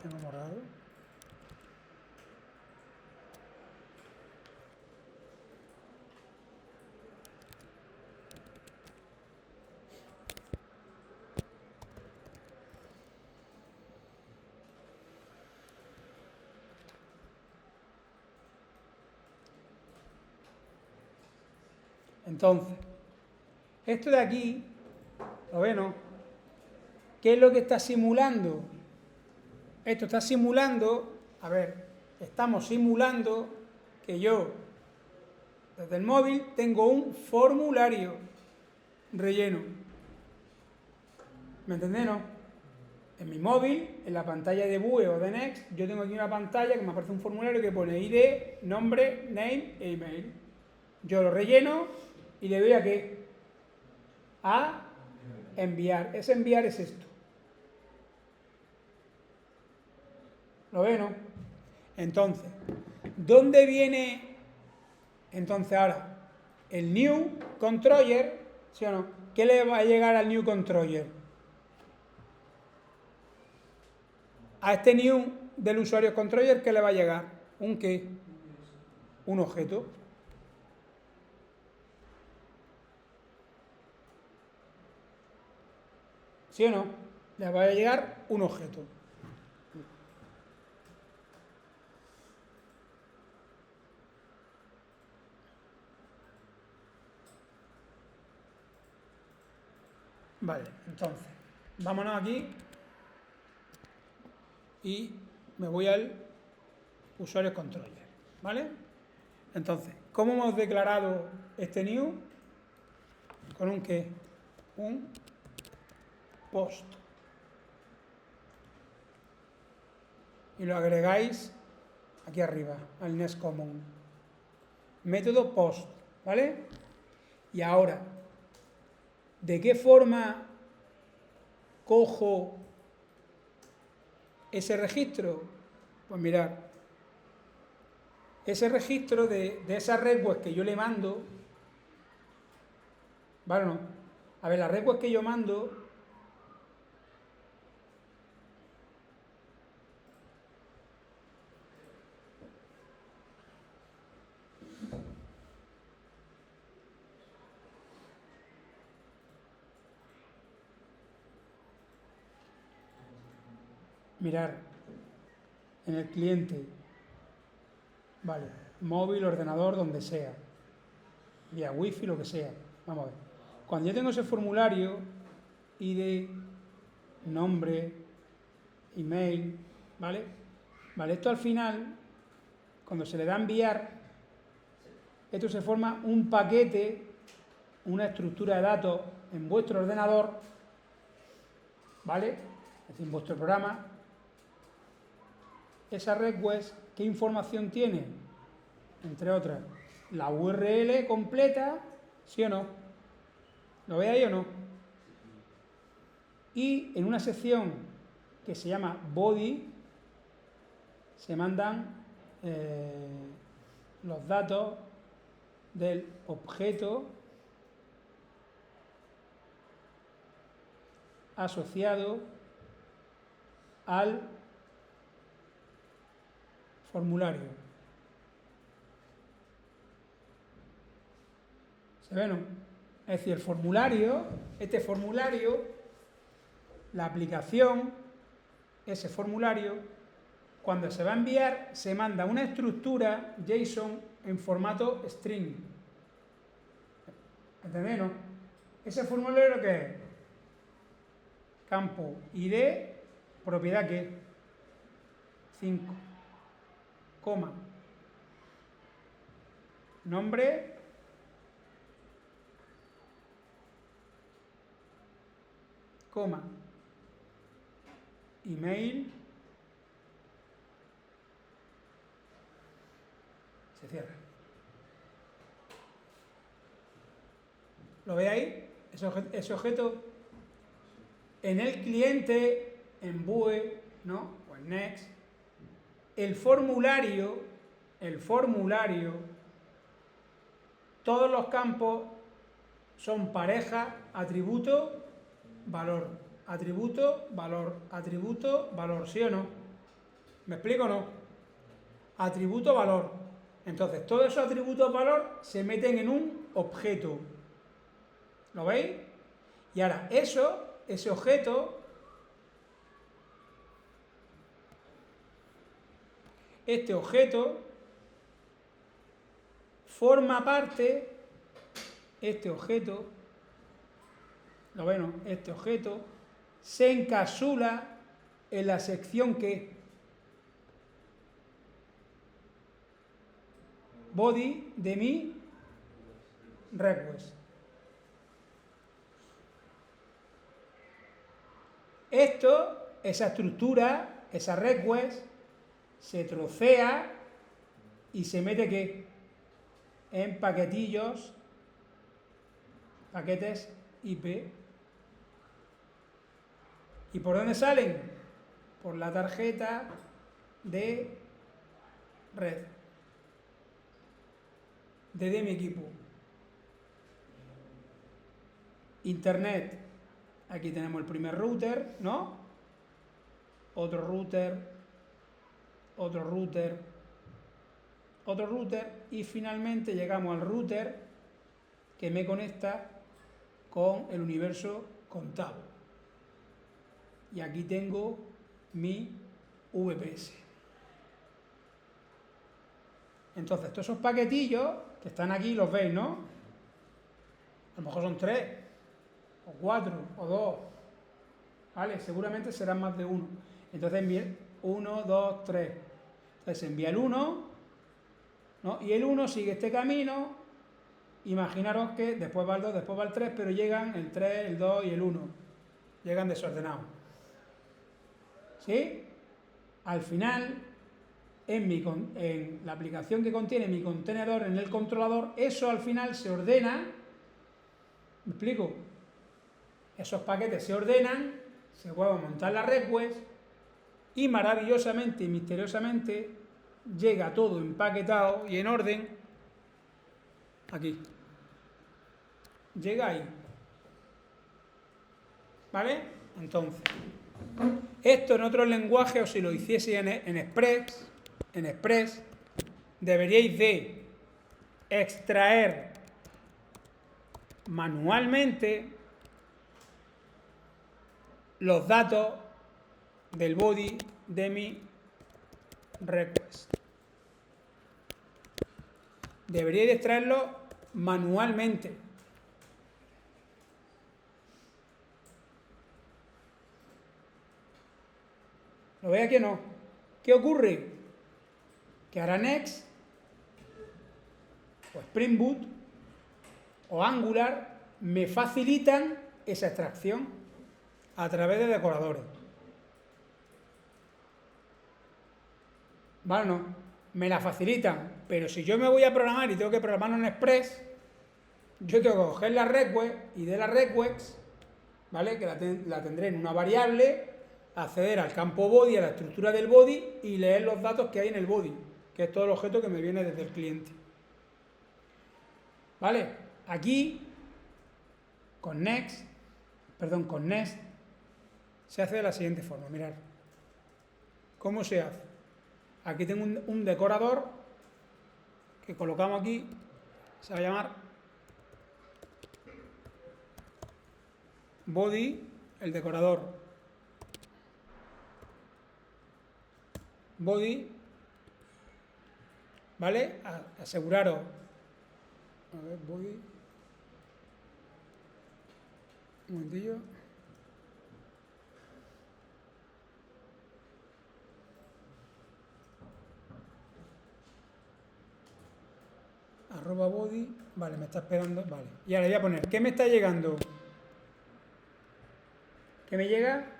Tengo morado. Entonces, esto de aquí, ¿lo ven, no? ¿Qué es lo que está simulando? Esto está simulando, a ver, estamos simulando que yo, desde el móvil, tengo un formulario relleno. ¿Me entendéis, no? En mi móvil, en la pantalla de Vue o de Next, yo tengo aquí una pantalla que me aparece un formulario que pone ID, nombre, name e email. Yo lo relleno y le doy a ¿qué? A enviar. Ese enviar es esto. ¿Lo ven, no? Entonces, ¿dónde viene entonces ahora el new controller? ¿Sí o no? ¿Qué le va a llegar al new controller? A este new del usuario controller, ¿qué le va a llegar? ¿Un qué? Un objeto. ¿Sí o no? Le va a llegar un objeto. Vale, entonces, vámonos aquí y me voy al usuario controller, ¿vale? Entonces, ¿cómo hemos declarado este new? Con un ¿qué? Un post. Y lo agregáis aquí arriba, al Nest Common. Método post, ¿vale? Y ahora, ¿de qué forma cojo ese registro? Pues mirad, ese registro de esa request que yo le mando, ¿vale o no? A ver, la request que yo mando, mirar en el cliente, vale, móvil, ordenador, donde sea, vía wifi, lo que sea. Vamos a ver. Cuando yo tengo ese formulario, ID, nombre, email, ¿vale? Vale, esto al final, cuando se le da a enviar, esto se forma un paquete, una estructura de datos en vuestro ordenador, ¿vale? Es decir, en vuestro programa. Esa request, ¿qué información tiene? Entre otras, la URL completa, ¿sí o no? ¿Lo veis ahí o no? Y en una sección que se llama body, se mandan los datos del objeto asociado al formulario. ¿Se ve, no? Es decir, el formulario, este formulario, la aplicación, ese formulario, cuando se va a enviar, se manda una estructura JSON en formato string. ¿Entendéis, no? Ese formulario, ¿qué es? Campo ID, propiedad ¿qué? 5, coma, nombre, coma, email, se cierra. ¿Lo veis ahí? Ese objeto en el cliente, en Vue, ¿no? O en Next, el formulario, todos los campos son pareja, atributo, valor, atributo, valor, atributo, valor, ¿sí o no? ¿Me explico o no? Atributo, valor. Entonces, todos esos atributos valor se meten en un objeto. ¿Lo veis? Y ahora, ese objeto, este objeto, forma parte, este objeto, ¿lo ven? ¿No? Este objeto se encapsula en la sección que body de mi request. Esto, esa estructura, esa request, se trocea y se mete ¿qué? En paquetillos, paquetes IP. ¿Y por dónde salen? Por la tarjeta de red de mi equipo. Internet, aquí tenemos el primer router, ¿no? Otro router, otro router, otro router y finalmente llegamos al router que me conecta con el universo contable. Y aquí tengo mi VPS. Entonces, todos esos paquetillos que están aquí, los veis, ¿no? A lo mejor son 3, o 4, o 2, ¿vale? Seguramente serán más de uno. Entonces envíe 1, 2, 3. Entonces envía el 1, ¿no? Y el 1 sigue este camino. Imaginaros que después va el 2, después va el 3, pero llegan el 3, el 2 y el 1. Llegan desordenados. ¿Sí? Al final, en la aplicación que contiene mi contenedor, en el controlador, eso al final se ordena. ¿Me explico? Esos paquetes se ordenan, se vuelve a montar la request y maravillosamente y misteriosamente llega todo empaquetado y en orden aquí. Llega ahí. ¿Vale? Entonces, esto en otros lenguajes, o si lo hiciese en Express, deberíais de extraer manualmente los datos del body de mi request. Deberíais de extraerlos manualmente. ¿Lo veis aquí o no? ¿Qué ocurre? Que ahora Next, o Spring Boot, o Angular, me facilitan esa extracción a través de decoradores. ¿Vale? No, me la facilitan, pero si yo me voy a programar y tengo que programarlo en Express, yo tengo que coger la request y de la request, ¿vale? Que la tendré en una variable, acceder al campo body, a la estructura del body y leer los datos que hay en el body, que es todo el objeto que me viene desde el cliente. ¿Vale? Aquí, con Nest, se hace de la siguiente forma. Mirad. ¿Cómo se hace? Aquí tengo un decorador que colocamos aquí, se va a llamar body, el decorador body, ¿vale? Aseguraros, a ver, body, un momentillo. arroba body, vale, me está esperando, vale. Y ahora voy a poner, ¿qué me está llegando? ¿Qué me llega?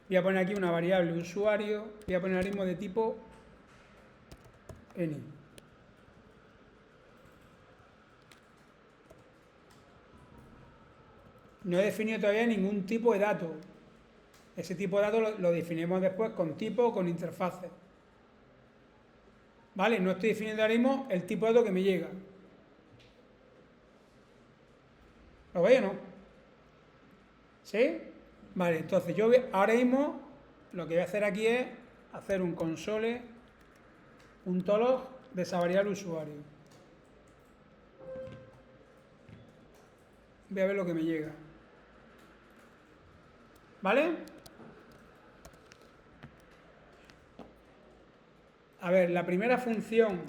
Voy a poner aquí una variable usuario, voy a poner el ritmo de tipo any. No he definido todavía ningún tipo de dato. Ese tipo de datos lo definimos después con tipo o con interfaces. ¿Vale? No estoy definiendo ahora mismo el tipo de dato que me llega. ¿Lo veis o no? ¿Sí? Vale, entonces yo ahora mismo lo que voy a hacer aquí es hacer un console.log de esa variable usuario. Voy a ver lo que me llega. ¿Vale? A ver, la primera función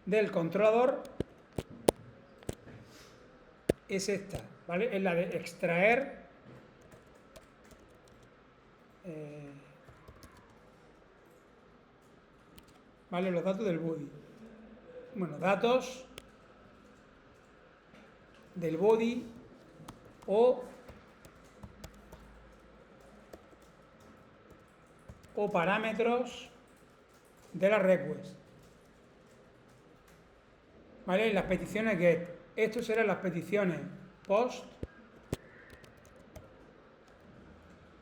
del controlador es esta, ¿vale? Es la de extraer ¿vale? Los datos del body. Bueno, datos del body o parámetros de la request. ¿Vale? Las peticiones get. Esto serán las peticiones post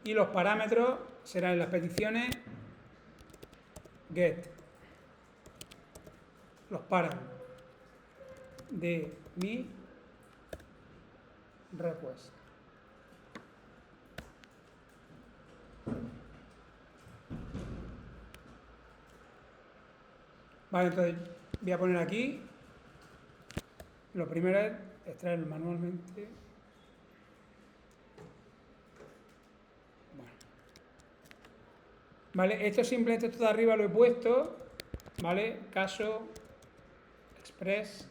y los parámetros serán las peticiones get. Los parámetros de mi request. Vale, entonces voy a poner aquí, lo primero es extraerlo manualmente. Vale, esto simplemente, esto de arriba lo he puesto, ¿vale? Caso, express.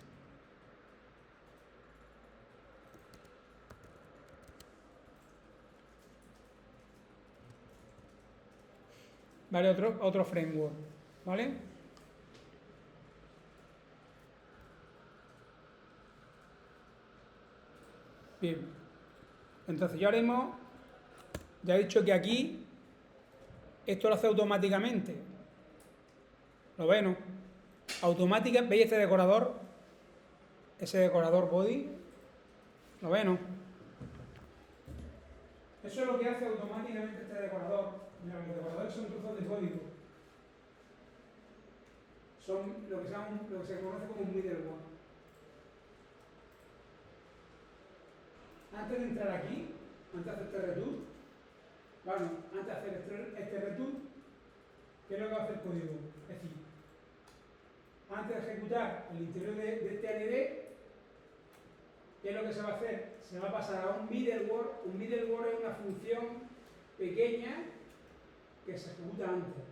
Vale, otro framework, ¿vale? Bien, entonces yo ahora mismo ya he dicho que aquí esto lo hace automáticamente. ¿Lo ven, no? Automática, ¿veis este decorador? Ese decorador body. ¿Lo ven, no? Eso es lo que hace automáticamente este decorador. Mira, los decoradores son trozos de código. Son lo que se conoce como un middleware. Antes de entrar aquí, antes de hacer este return, bueno, antes de hacer este return, ¿qué es lo que va a hacer el código? Es decir, antes de ejecutar el interior de este ADD, ¿qué es lo que se va a hacer? Se va a pasar a un middleware. Un middleware es una función pequeña que se ejecuta antes.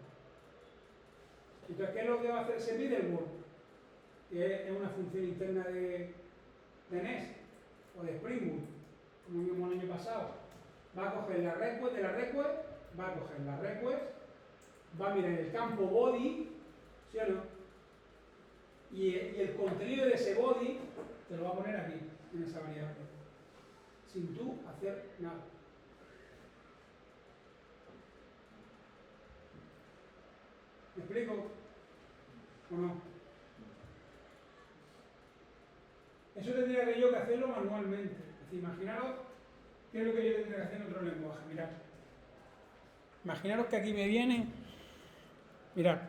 Entonces, ¿qué es lo que va a hacer ese middleware? Que es una función interna de Nest o de Spring Boot, como vimos el año pasado. Va a coger la request de la request, va a coger la request, va a mirar el campo body, ¿sí o no? Y el contenido de ese body te lo va a poner aquí, en esa variable, sin tú hacer nada. ¿Me explico? ¿O no? Eso tendría que yo que hacerlo manualmente. Es decir, imaginaros qué es lo que yo tendría que hacer en otro lenguaje. Mirad. Imaginaros que aquí me viene. Mirad.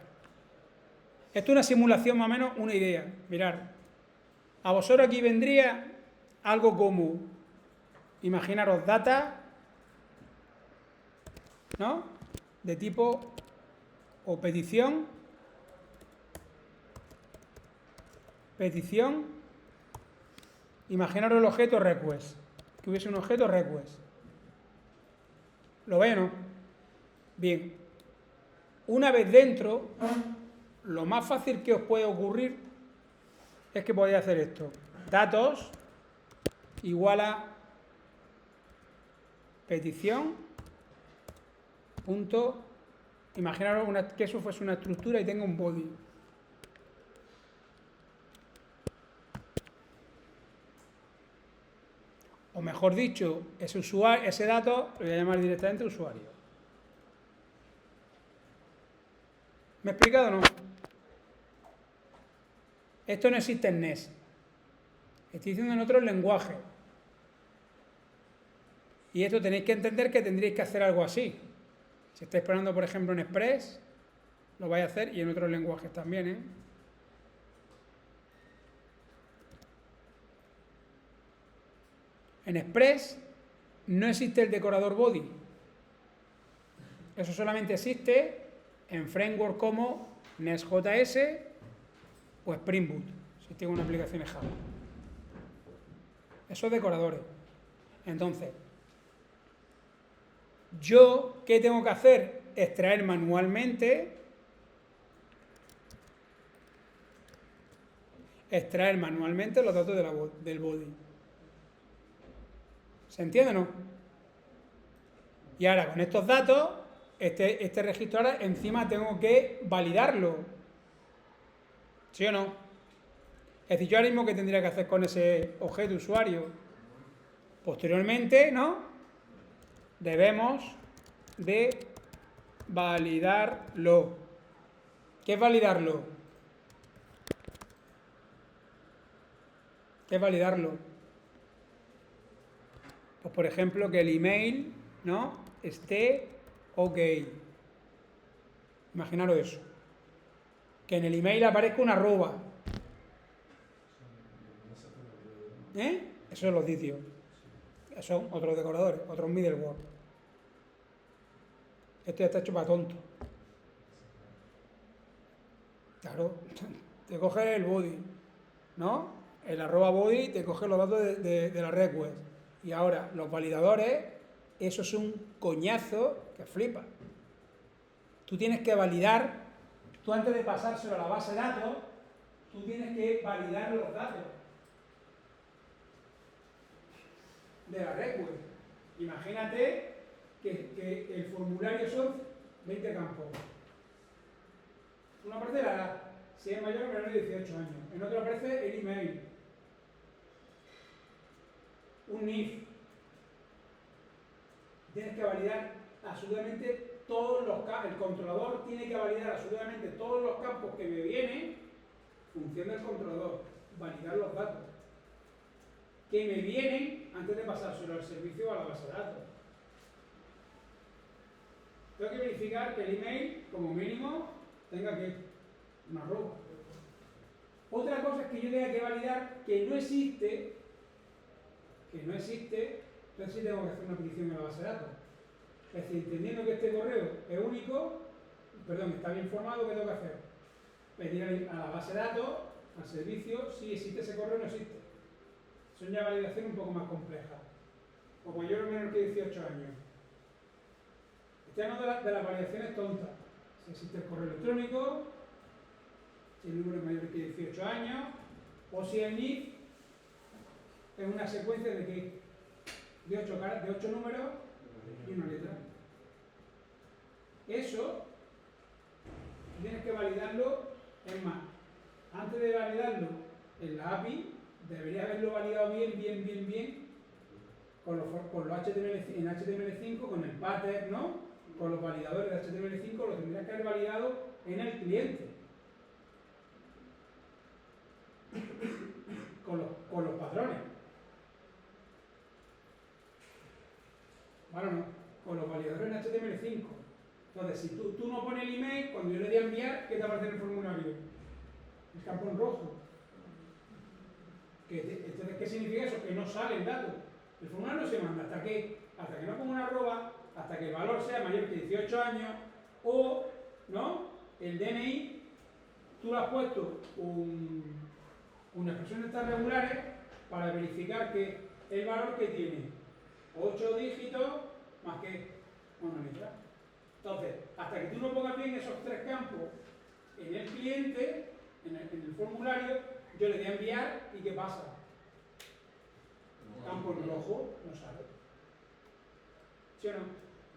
Esto es una simulación más o menos, una idea. Mirad. A vosotros aquí vendría algo como, imaginaros data, ¿no? De tipo o petición, imaginaros el objeto request, que hubiese un objeto request. ¿Lo ven, no? Bien. Una vez dentro, lo más fácil que os puede ocurrir es que podéis hacer esto. Datos igual a petición punto Imaginaros que eso fuese una estructura y tenga un body. O mejor dicho, ese dato lo voy a llamar directamente usuario. ¿Me he explicado o no? Esto no existe en NES. Estoy diciendo en otro lenguaje. Y esto tenéis que entender que tendréis que hacer algo así. Si estáis probando, por ejemplo, en Express, lo vais a hacer y en otros lenguajes también, ¿eh? En Express no existe el decorador body. Eso solamente existe en framework como Nest.js o Spring Boot, si tengo una aplicación en Java. Esos decoradores. Entonces, ¿yo qué tengo que hacer? Extraer manualmente los datos del body. ¿Se entiende o no? Y ahora, con estos datos, este registro ahora encima tengo que validarlo. ¿Sí o no? Es decir, yo ahora mismo, ¿qué tendría que hacer con ese objeto usuario? Posteriormente, ¿no? Debemos de validarlo. ¿Qué es validarlo? ¿Qué es validarlo? Pues por ejemplo que el email, ¿no?, esté ok. Imaginaros eso. Que en el email aparezca una arroba. ¿Eh? Eso es los ditios. Son otros decoradores, otros middleware. Esto ya está hecho para tonto. Claro, te coge el body, ¿no? El arroba body te coge los datos de la request. Y ahora, los validadores, eso es un coñazo que flipa. Tú tienes que validar, tú antes de pasárselo a la base de datos, tú tienes que validar los datos de la request. Imagínate que el formulario son 20 campos. Una parte la edad, si es mayor o menor de 18 años. En otro aparece el email. Un NIF. Tienes que validar absolutamente todos los campos. El controlador tiene que validar absolutamente todos los campos que me vienen. Función del controlador. Validar los datos que me vienen antes de pasárselo al servicio o a la base de datos. Tengo que verificar que el email, como mínimo, tenga que una arroba. Otra cosa es que yo tenga que validar que no existe, entonces sí tengo que hacer una petición en la base de datos. Es decir, entendiendo que este correo es único, está bien formado, ¿qué tengo que hacer? Pedir a la base de datos, al servicio, si existe ese correo o no existe. Son ya validaciones un poco más complejas. O mayor o menor que 18 años. Estoy hablando de las validaciones tontas. Si existe el correo electrónico, si el número es mayor que 18 años, o si el NIF es una secuencia de ¿qué? De 8 números y una letra. Eso tienes que validarlo. Es más, antes de validarlo en la API, debería haberlo validado bien con los HTML, en HTML5, con el pattern, ¿no? Con los validadores de HTML5, lo tendrías que haber validado en el cliente. Con los patrones. ¿Vale o no? Con los validadores en HTML5. Entonces, si tú no pones el email, cuando yo le di a enviar, ¿qué te aparece en el formulario? El campo en rojo. Entonces, ¿qué significa eso? Que no sale el dato. El formulario no se manda hasta que no ponga una arroba, hasta que el valor sea mayor que 18 años, o, ¿no? El DNI, tú le has puesto una expresión de estas regulares para verificar que el valor que tiene 8 dígitos más que una letra. Entonces, hasta que tú no pongas bien esos 3 campos en el cliente, en el formulario, yo le doy a enviar y ¿qué pasa? Campo en rojo no sale. ¿Sí o no?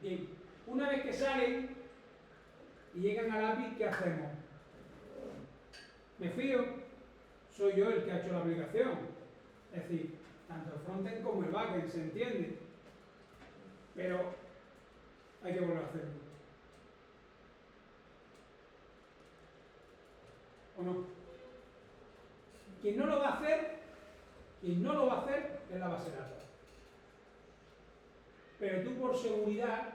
Bien, una vez que salen, y llegan al API, ¿qué hacemos? ¿Me fío? Soy yo el que ha hecho la aplicación. Es decir, tanto el frontend como el backend, ¿se entiende? Pero hay que volver a hacerlo. ¿O no? Quien no lo va a hacer es la base de datos. Pero tú por seguridad,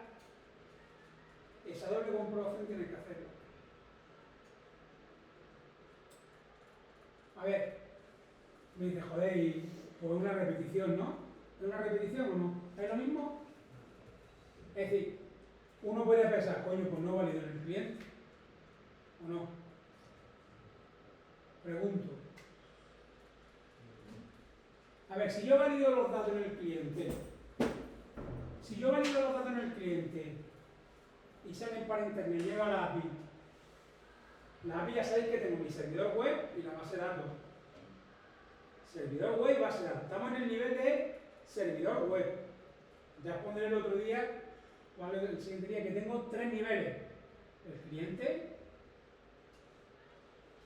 esa doble comprobación tienes que hacerlo. A ver, me dice, joder, y pues una repetición, ¿no? ¿Es una repetición o no? ¿Es lo mismo? Es decir, uno puede pensar, coño, pues no valido en el cliente. ¿O no? Pregunto. A ver, si yo valido los datos en el cliente, y salen para internet, llego a la API. La API ya sabéis que tengo mi servidor web y la base de datos. Servidor web y base de datos. Estamos en el nivel de servidor web. Ya os pondré el otro día, ¿vale? El siguiente día, que tengo 3 niveles. El cliente,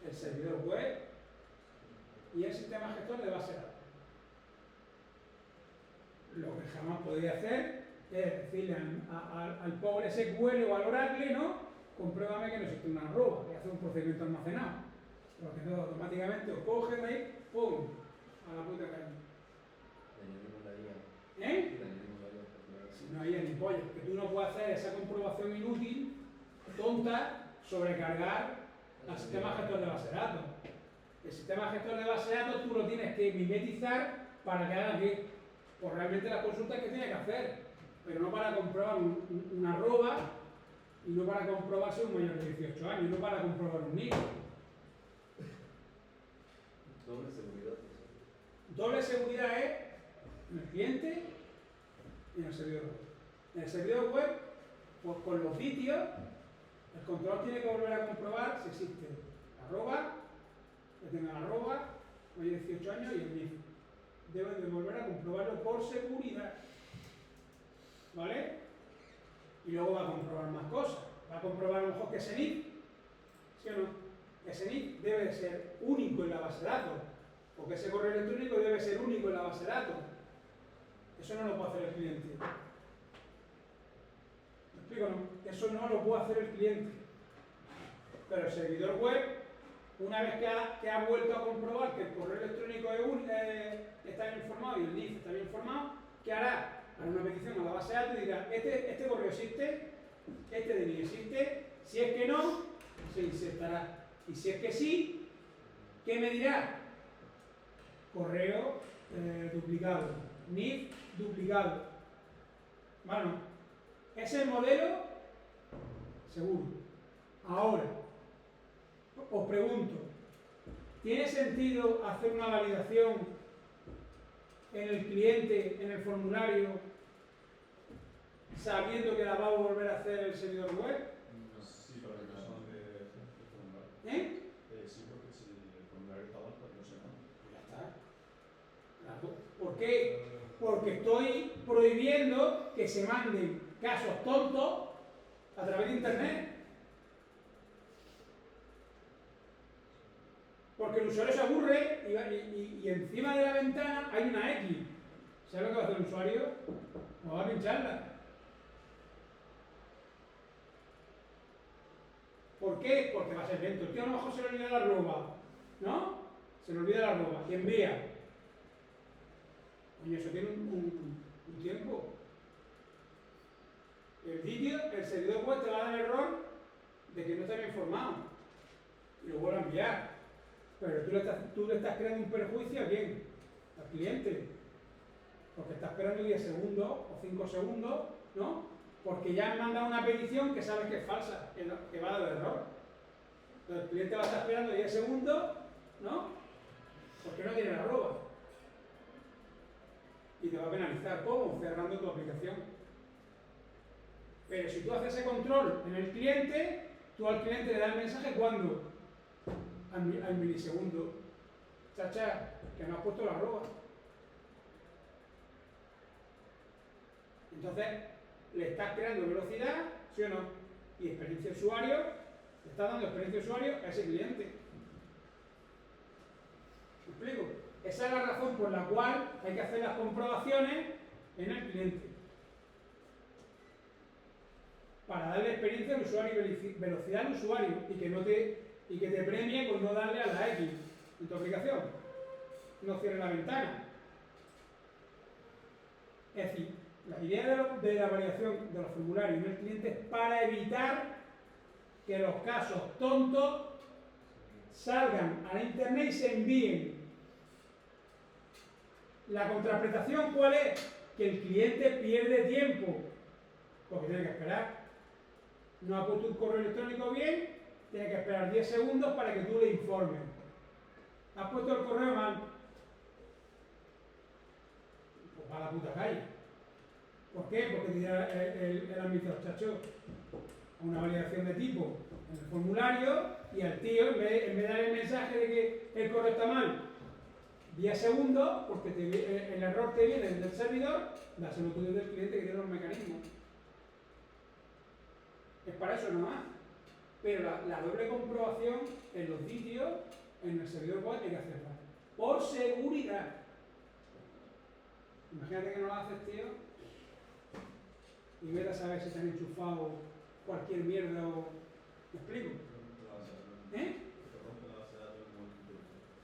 el servidor web y el sistema gestor de base de datos. Lo que jamás podría hacer es decirle al pobre SQL o al Oracle, ¿no? Compruébame que no existe una arroba, que hace un procedimiento almacenado. Porque entonces automáticamente os cogen ahí, ¡pum! A la puta calle. ¿Eh? Si no hay ni pollo, que tú no puedes hacer esa comprobación inútil, tonta, sobrecargar al sistema gestor de base de datos. El sistema gestor de base de datos tú lo tienes que mimetizar para que haga que, pues realmente las consultas que tiene que hacer, pero no para comprobar una arroba y no para comprobar si es un mayor de 18 años, no para comprobar un NIC. Doble seguridad. Doble seguridad es en el cliente y en el servidor web. En el servidor web, pues con los sitios, el control tiene que volver a comprobar si existe la arroba, que tenga la arroba, mayor de 18 años y el NIF. Deben de volver a comprobarlo por seguridad. ¿Vale? Y luego va a comprobar más cosas. Va a comprobar a lo mejor que ese NIF, ¿sí o no? Ese NIF debe de ser único en la base de datos. Porque ese correo electrónico debe ser único en la base de datos. Eso no lo puede hacer el cliente. ¿Me explico, no? Eso no lo puede hacer el cliente. Pero el servidor web, una vez que ha vuelto a comprobar que el correo electrónico está bien informado y el NIF está bien informado, ¿qué hará? Hará una petición a la base de datos y dirá, este correo existe, este DNI existe, si es que no, se insertará. Y si es que sí, ¿qué me dirá? Correo duplicado, NIF duplicado. Bueno, ese es el modelo seguro. Ahora, os pregunto, ¿tiene sentido hacer una validación en el cliente, en el formulario, sabiendo que la va a volver a hacer el servidor web? Sí, para el caso de formulario. Sí, porque si el formulario está mal, pues no sé nada. Ya está. Claro. ¿Por qué? Porque estoy prohibiendo que se manden casos tontos a través de internet. Porque el usuario se aburre y encima de la ventana hay una X. ¿Sabes lo que va a hacer el usuario? No va a pincharla. ¿Por qué? Porque va a ser lento. El tío a lo mejor se le olvida la arroba, ¿no? Se le olvida la arroba y envía. Coño, eso tiene un tiempo. El servidor web te va a dar el error de que no está bien informado y lo vuelve a enviar. Pero tú le estás creando un perjuicio a quién? Al cliente. Porque está esperando 10 segundos o 5 segundos, ¿no? Porque ya han mandado una petición que sabes que es falsa, que va a dar error. Entonces el cliente va a estar esperando 10 segundos, ¿no? Porque no tiene la arroba. Y te va a penalizar. ¿Cómo? Cerrando tu aplicación. Pero si tú haces ese control en el cliente, tú al cliente le das el mensaje ¿cuándo? Al milisegundo. Chacha, que no has puesto la arroba. Entonces, le estás creando velocidad, ¿sí o no? y experiencia de usuario, le está dando experiencia de usuario a ese cliente. ¿Me explico? Esa es la razón por la cual hay que hacer las comprobaciones en el cliente. Para darle experiencia al usuario y velocidad al usuario y que te premie con no darle a la X en tu aplicación. No cierres la ventana. Es decir, la idea de la variación de los formularios en el cliente es para evitar que los casos tontos salgan a la internet y se envíen. La contraprestación, ¿cuál es? Que el cliente pierde tiempo, porque tiene que esperar. No ha puesto un correo electrónico bien, tiene que esperar 10 segundos para que tú le informes. Has puesto el correo mal, pues va a la puta calle. ¿Por qué? Porque tiene el administrador chacho una validación de tipo en el formulario y al tío, en vez de dar el mensaje de que el correo está mal, 10 segundos, porque el error te viene del servidor, dáselo tú desde el cliente que tiene los mecanismos. Es para eso nomás. Pero la doble comprobación en los sitios, en el servidor web, hay que hacerla. Por seguridad. Imagínate que no la haces, tío, y vete a saber si te han enchufado cualquier mierda o... ¿Me explico? ¿Eh?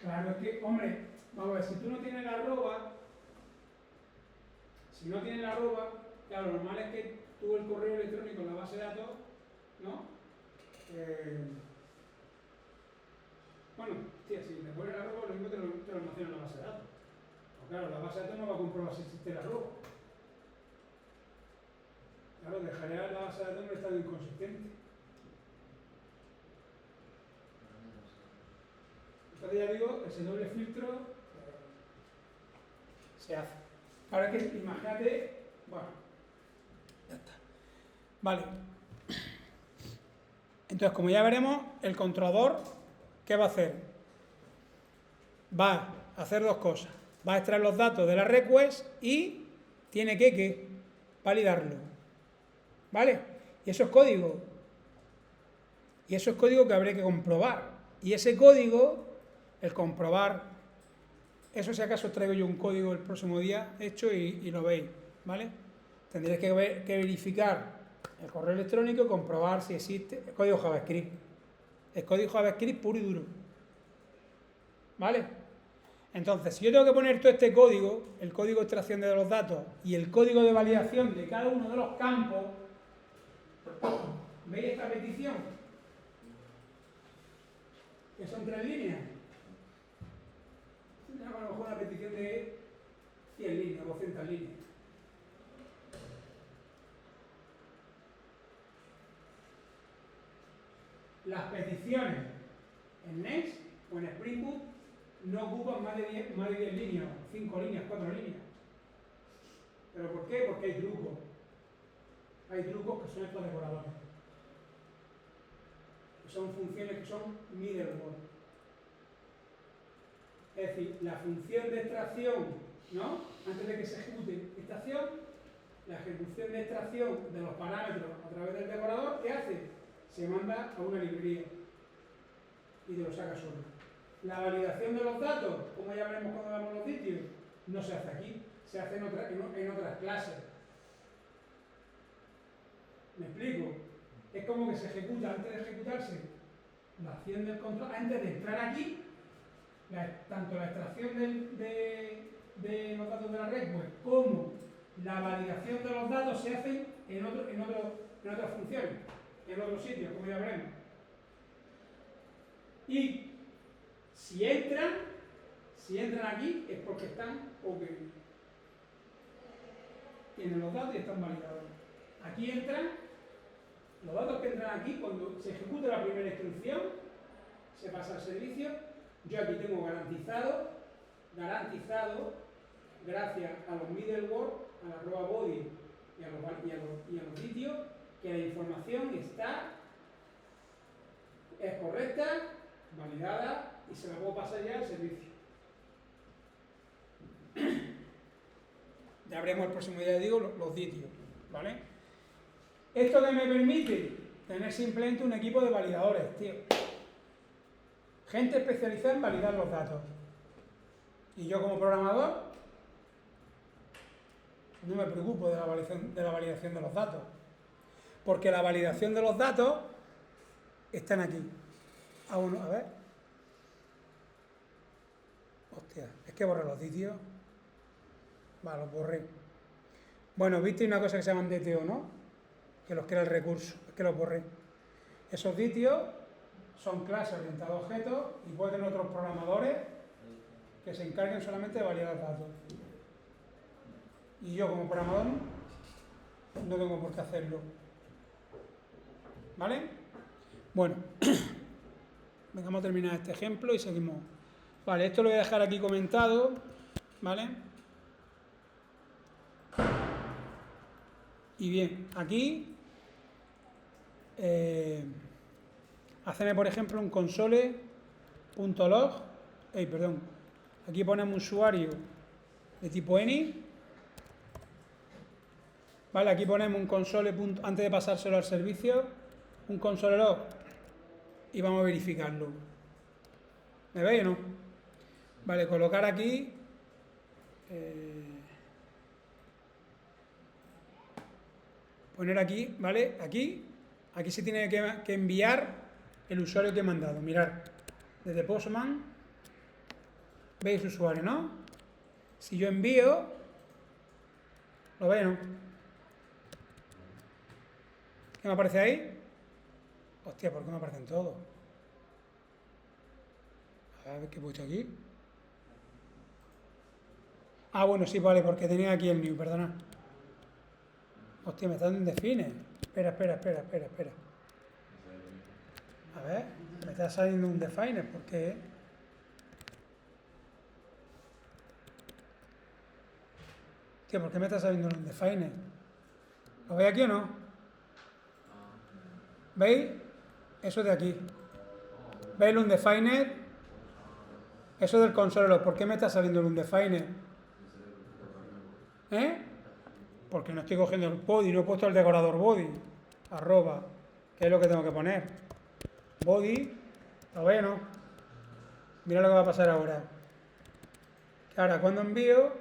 Claro, es que, hombre, vamos a ver, si tú no tienes la arroba, claro, lo normal es que tú el correo electrónico en la base de datos, ¿no? Bueno, tía, si le pones la arroba, lo mismo te lo almacena en la base de datos. Pues claro, la base de datos no va a comprobar si existe la arroba. Claro, dejaría la base de datos en un estado inconsistente. Entonces ya digo, ese doble filtro se hace. Ahora que imagínate, bueno, ya está. Vale. Entonces, como ya veremos, el controlador, ¿qué va a hacer? Va a hacer dos cosas. Va a extraer los datos de la request y tiene que validarlo. ¿Vale? Y eso es código. Y eso es código que habría que comprobar. Y ese código, el comprobar, eso si acaso traigo yo un código el próximo día hecho y lo veis. ¿Vale? Tendréis que verificar el correo electrónico y comprobar si existe el código JavaScript. El código JavaScript puro y duro. ¿Vale? Entonces, si yo tengo que poner todo este código, el código de extracción de los datos y el código de validación de cada uno de los campos, ¿veis esta petición? Que son 3 líneas. A lo mejor una petición de 100 líneas, 200 líneas. Las peticiones en Next o en Spring Boot no ocupan más de 10 líneas, 5 líneas, 4 líneas. ¿Pero por qué? Porque hay trucos. Hay trucos que son estos decoradores. Que son funciones que son middleware. Es decir, la función de extracción, ¿no? Antes de que se ejecute esta acción, la ejecución de extracción de los parámetros a través del decorador, ¿qué hace? Se manda a una librería y te lo saca solo. La validación de los datos, como ya veremos cuando veamos los sitios, no se hace aquí, se hace en otras clases. ¿Me explico? Es como que se ejecuta antes de ejecutarse la acción del control, antes de entrar aquí, tanto la extracción de los datos de la red web como la validación de los datos se hacen en otras funciones, en otros sitios, como ya veremos. Y si entran aquí es porque están OK. Tienen los datos y están validados. Aquí entran, los datos que entran aquí, cuando se ejecuta la primera instrucción, se pasa al servicio. Yo aquí tengo garantizado, gracias a los middleware, a la arroba body y a los sitios, que la información es correcta, validada y se la puedo pasar ya al servicio. Ya veremos el próximo día, digo, los sitios, ¿vale? ¿Esto qué me permite? Tener simplemente un equipo de validadores, tío. Gente especializada en validar los datos. Y yo como programador no me preocupo de la validación de los datos. Porque la validación de los datos están aquí. A ver. Hostia, es que borré los sitios. Vale, los borré. Bueno, visteis una cosa que se llaman DTO, ¿no? Que los crea el recurso, es que los borré. Esos sitios son clases orientadas a objetos y pueden otros programadores que se encarguen solamente de validar datos. Y yo como programador no tengo por qué hacerlo. ¿Vale? Bueno, vamos a terminar este ejemplo y seguimos. Vale, esto lo voy a dejar aquí comentado, ¿vale? Y bien, aquí haceme por ejemplo un console.log, aquí ponemos un usuario de tipo any, vale, aquí ponemos un console, antes de pasárselo al servicio, un console.log y vamos a verificarlo. ¿Me veis o no? Vale, colocar aquí poner aquí, ¿vale? Aquí se tiene que enviar el usuario que he mandado. Mirad, desde Postman, veis usuario, ¿no? Si yo envío, ¿lo veis, no? ¿Qué me aparece ahí? Hostia, ¿por qué me aparecen todos? A ver, ¿qué he puesto aquí? Ah, bueno, sí, vale, porque tenía aquí el new, perdona. Hostia, me está dando indefine. Espera. A ver, me está saliendo un definer, ¿por qué? Tío, ¿por qué me está saliendo un definer? ¿Lo veis aquí o no? ¿Veis? Eso de aquí. ¿Veis el undefiner? Eso del console. ¿Por qué me está saliendo el undefiner? ¿Eh? Porque no estoy cogiendo el body, no he puesto el decorador body. Arroba. ¿Qué es lo que tengo que poner? Body. ¿Lo veis o no? Mira lo que va a pasar ahora. Que ahora cuando envío...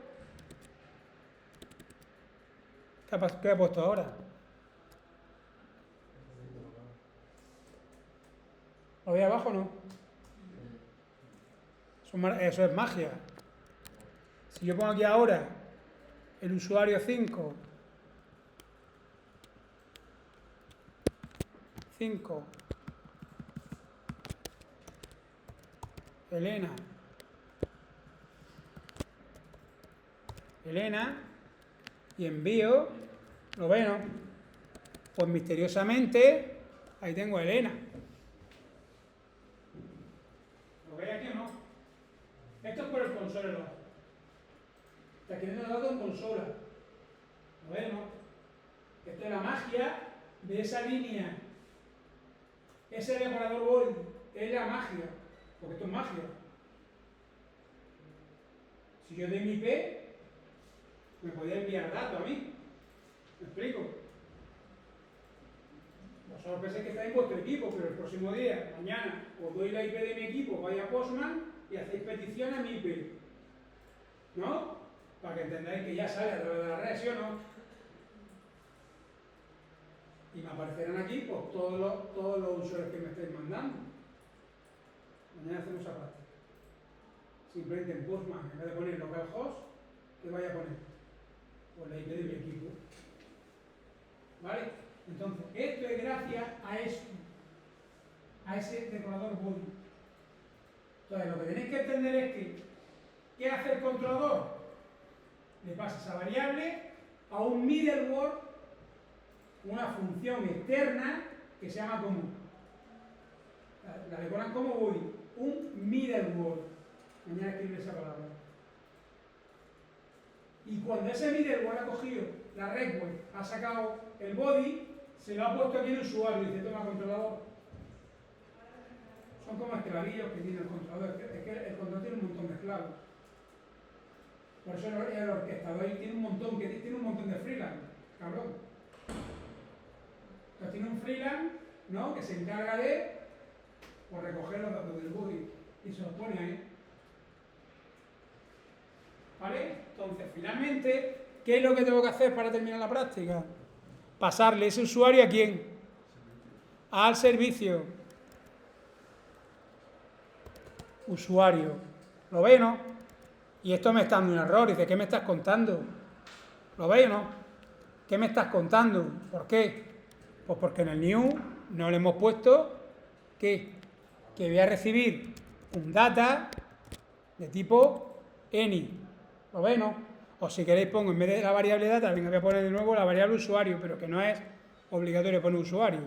¿Qué he puesto ahora? ¿Lo veis abajo o no? Eso es magia. Si yo pongo aquí ahora el usuario 5, Elena, y envío, ¿lo ven, no? Pues misteriosamente ahí tengo a Elena. ¿Lo veis aquí o no? Esto es por el console log. Está queriendo el dato en consola. ¿Lo veis, no? Esto es la magia de esa línea. Ese decorador body es la magia. Porque esto es magia. Si yo doy mi IP, me podía enviar datos a mí. ¿Me explico? Vosotros pensáis que estáis en vuestro equipo, pero el próximo día, mañana, os doy la IP de mi equipo, vais a Postman y hacéis petición a mi IP. ¿No? Para que entendáis que ya sale a través de la red, ¿sí o no? Y me aparecerán aquí pues, todos los usuarios que me estáis mandando. Mañana hacemos esa práctica. Simplemente en Postman, en vez de poner localhost, ¿qué vaya a poner? Pues la IP de mi equipo. ¿Vale? Entonces, esto es gracias a esto, a ese decorador body. Entonces, lo que tenéis que entender es que, ¿qué hace el controlador? Le pasa esa variable a un middleware, una función externa que se llama como, la decoran como body, un middleware. Mañana escribiré esa palabra. Y cuando ese middleware ha cogido la request, ha sacado el body, se lo ha puesto aquí el usuario y dice, toma controlador. Son como esclavillos que tiene el controlador. Es que el controlador tiene un montón de esclavos. Por eso el orquestador tiene un montón de freelance, cabrón. Entonces tiene un freelance ¿no? Que se encarga de pues, recoger los datos del body y se los pone ahí. ¿Vale? Entonces, finalmente, ¿qué es lo que tengo que hacer para terminar la práctica? Pasarle ese usuario ¿a quién? Al servicio. Usuario. ¿Lo veis o no? Y esto me está dando un error. Dice, ¿qué me estás contando? ¿Lo veis o no? ¿Qué me estás contando? ¿Por qué? Pues porque en el new no le hemos puesto que voy a recibir un data de tipo any. ¿Lo veis, no? O si queréis pongo en vez de la variable data, venga, voy a poner de nuevo la variable usuario, pero que no es obligatorio poner usuario.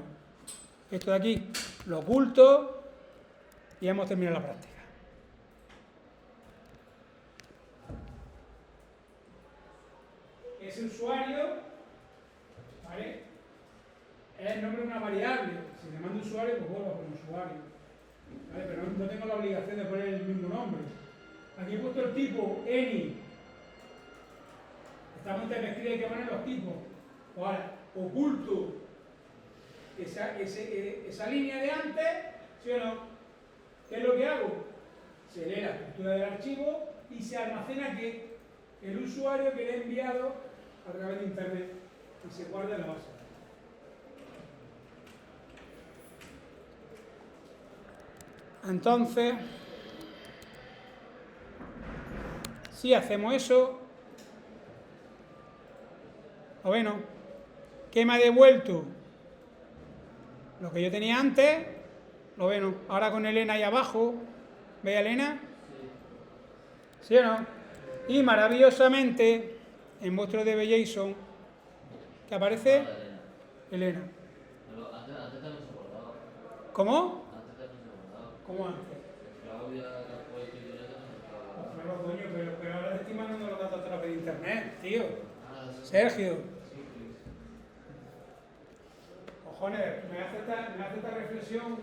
Esto de aquí lo oculto y hemos terminado la práctica. Ese usuario, ¿vale? Es el nombre de una variable. Si le mando usuario, pues vuelvo a poner usuario. ¿Vale? Pero no tengo la obligación de poner el mismo nombre. Aquí he puesto el tipo any. Está muy escrito, hay que poner los tipos. Ahora, oculto esa línea de antes, ¿sí o no? ¿Qué es lo que hago? Se lee la estructura del archivo y se almacena que el usuario que le he enviado a través de internet y se guarda en la base. Entonces, si hacemos eso, o bueno, ¿qué me ha devuelto? Lo que yo tenía antes, lo bueno, ahora con Elena ahí abajo, ¿veis a Elena? ¿Sí o no? Y maravillosamente, en vuestro DB.json, ¿qué aparece? Elena. Pero antes te lo soportaba. ¿Cómo? Antes te lo soportaba. ¿Cómo antes? Claudia, después y yo te lo soportaba. Claro, coño, pero ahora te estoy mandando los datos a través de internet, tío. Ah, sí. Sergio. Sí, please. Cojones, ¿me hace esta reflexión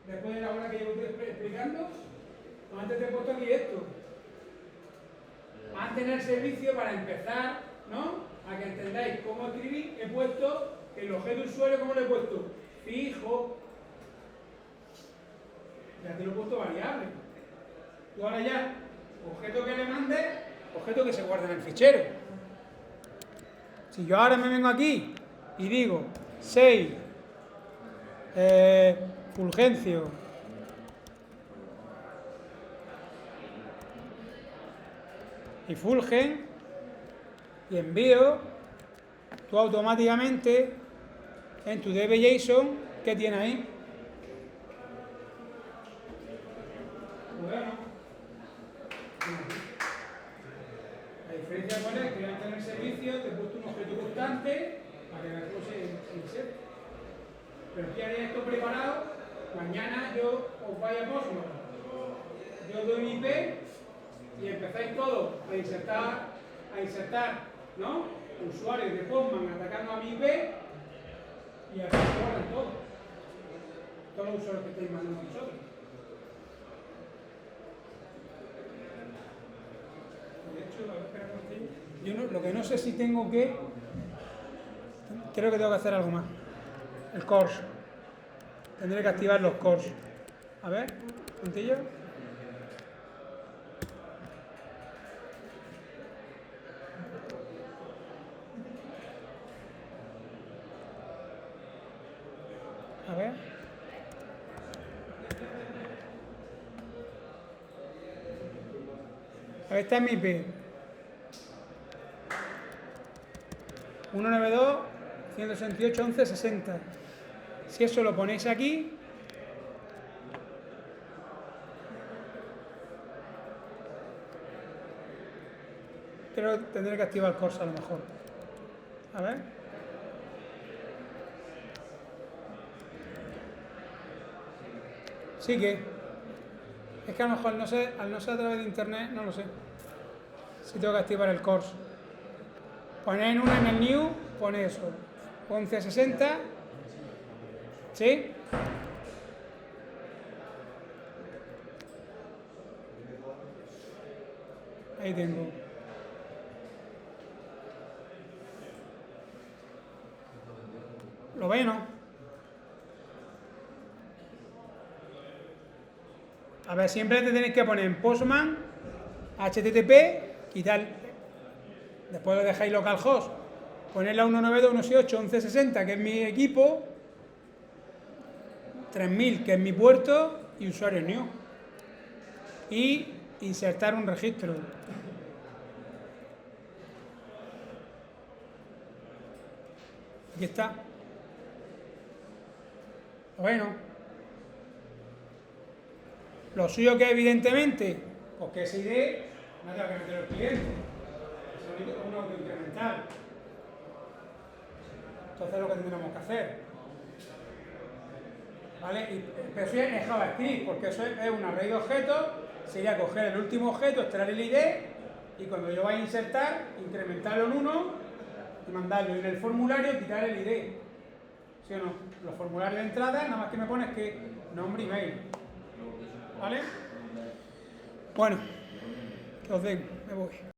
después de la hora que llevo explicando? Antes te he puesto aquí esto. Antes en el servicio, para empezar, ¿no? A que entendáis cómo escribir, he puesto el objeto usuario, ¿cómo lo he puesto? Fijo. Ya te lo he puesto variable. Tú ahora ya, objeto que le mandes, objeto que se guarda en el fichero. Si yo ahora me vengo aquí y digo 6, Fulgencio, y Fulgen, y envío, tú automáticamente en tu DB.json, ¿qué tiene ahí? Bueno, la diferencia con es que antes en el servicio te he puesto un objeto constante para que las cosas se inserte. Pero si haréis esto preparado, mañana yo os vaya a Postman. Yo doy mi IP y empezáis todos a insertar, ¿no? Usuarios de Postman atacando a mi IP y así se guardan todos los usuarios que estáis mandando a nosotros. De hecho, a ver, espera un momentito. Yo no, lo que no sé si tengo que... Creo que tengo que hacer algo más. El course. Tendré que activar los courses. A ver, un momentillo. A ver. A ver, está en mi IP. 192.168.11.60. Si eso lo ponéis aquí, creo que tendré que activar el course a lo mejor. A ver. Sí que. Es que a lo mejor no sé, al no ser a través de internet, no lo sé. Si tengo que activar el course. Ponéis una en el new, pone eso. 1160. ¿Sí? Ahí tengo. ¿Lo veis, no? A ver, siempre te tenéis que poner en Postman, HTTP, quitar, después lo dejáis localhost, poner la 192.168.11.60, que es mi equipo, 3000, que es mi puerto, y usuario new. Y insertar un registro. Aquí está. Bueno. Lo suyo que evidentemente, pues que ese ID no tenga que meter el cliente. Es un auto incremental. Entonces es lo que tendremos que hacer. ¿Vale? Pero eso es JavaScript, porque eso es un array de objetos. Sería coger el último objeto, extraer el ID y cuando yo vaya a insertar, incrementarlo en 1 y mandarlo. Y en el formulario quitar el ID. ¿Sí o no? Los formularios de entrada, nada más que me pones que nombre y mail. ¿Vale? Bueno, que os den, me voy.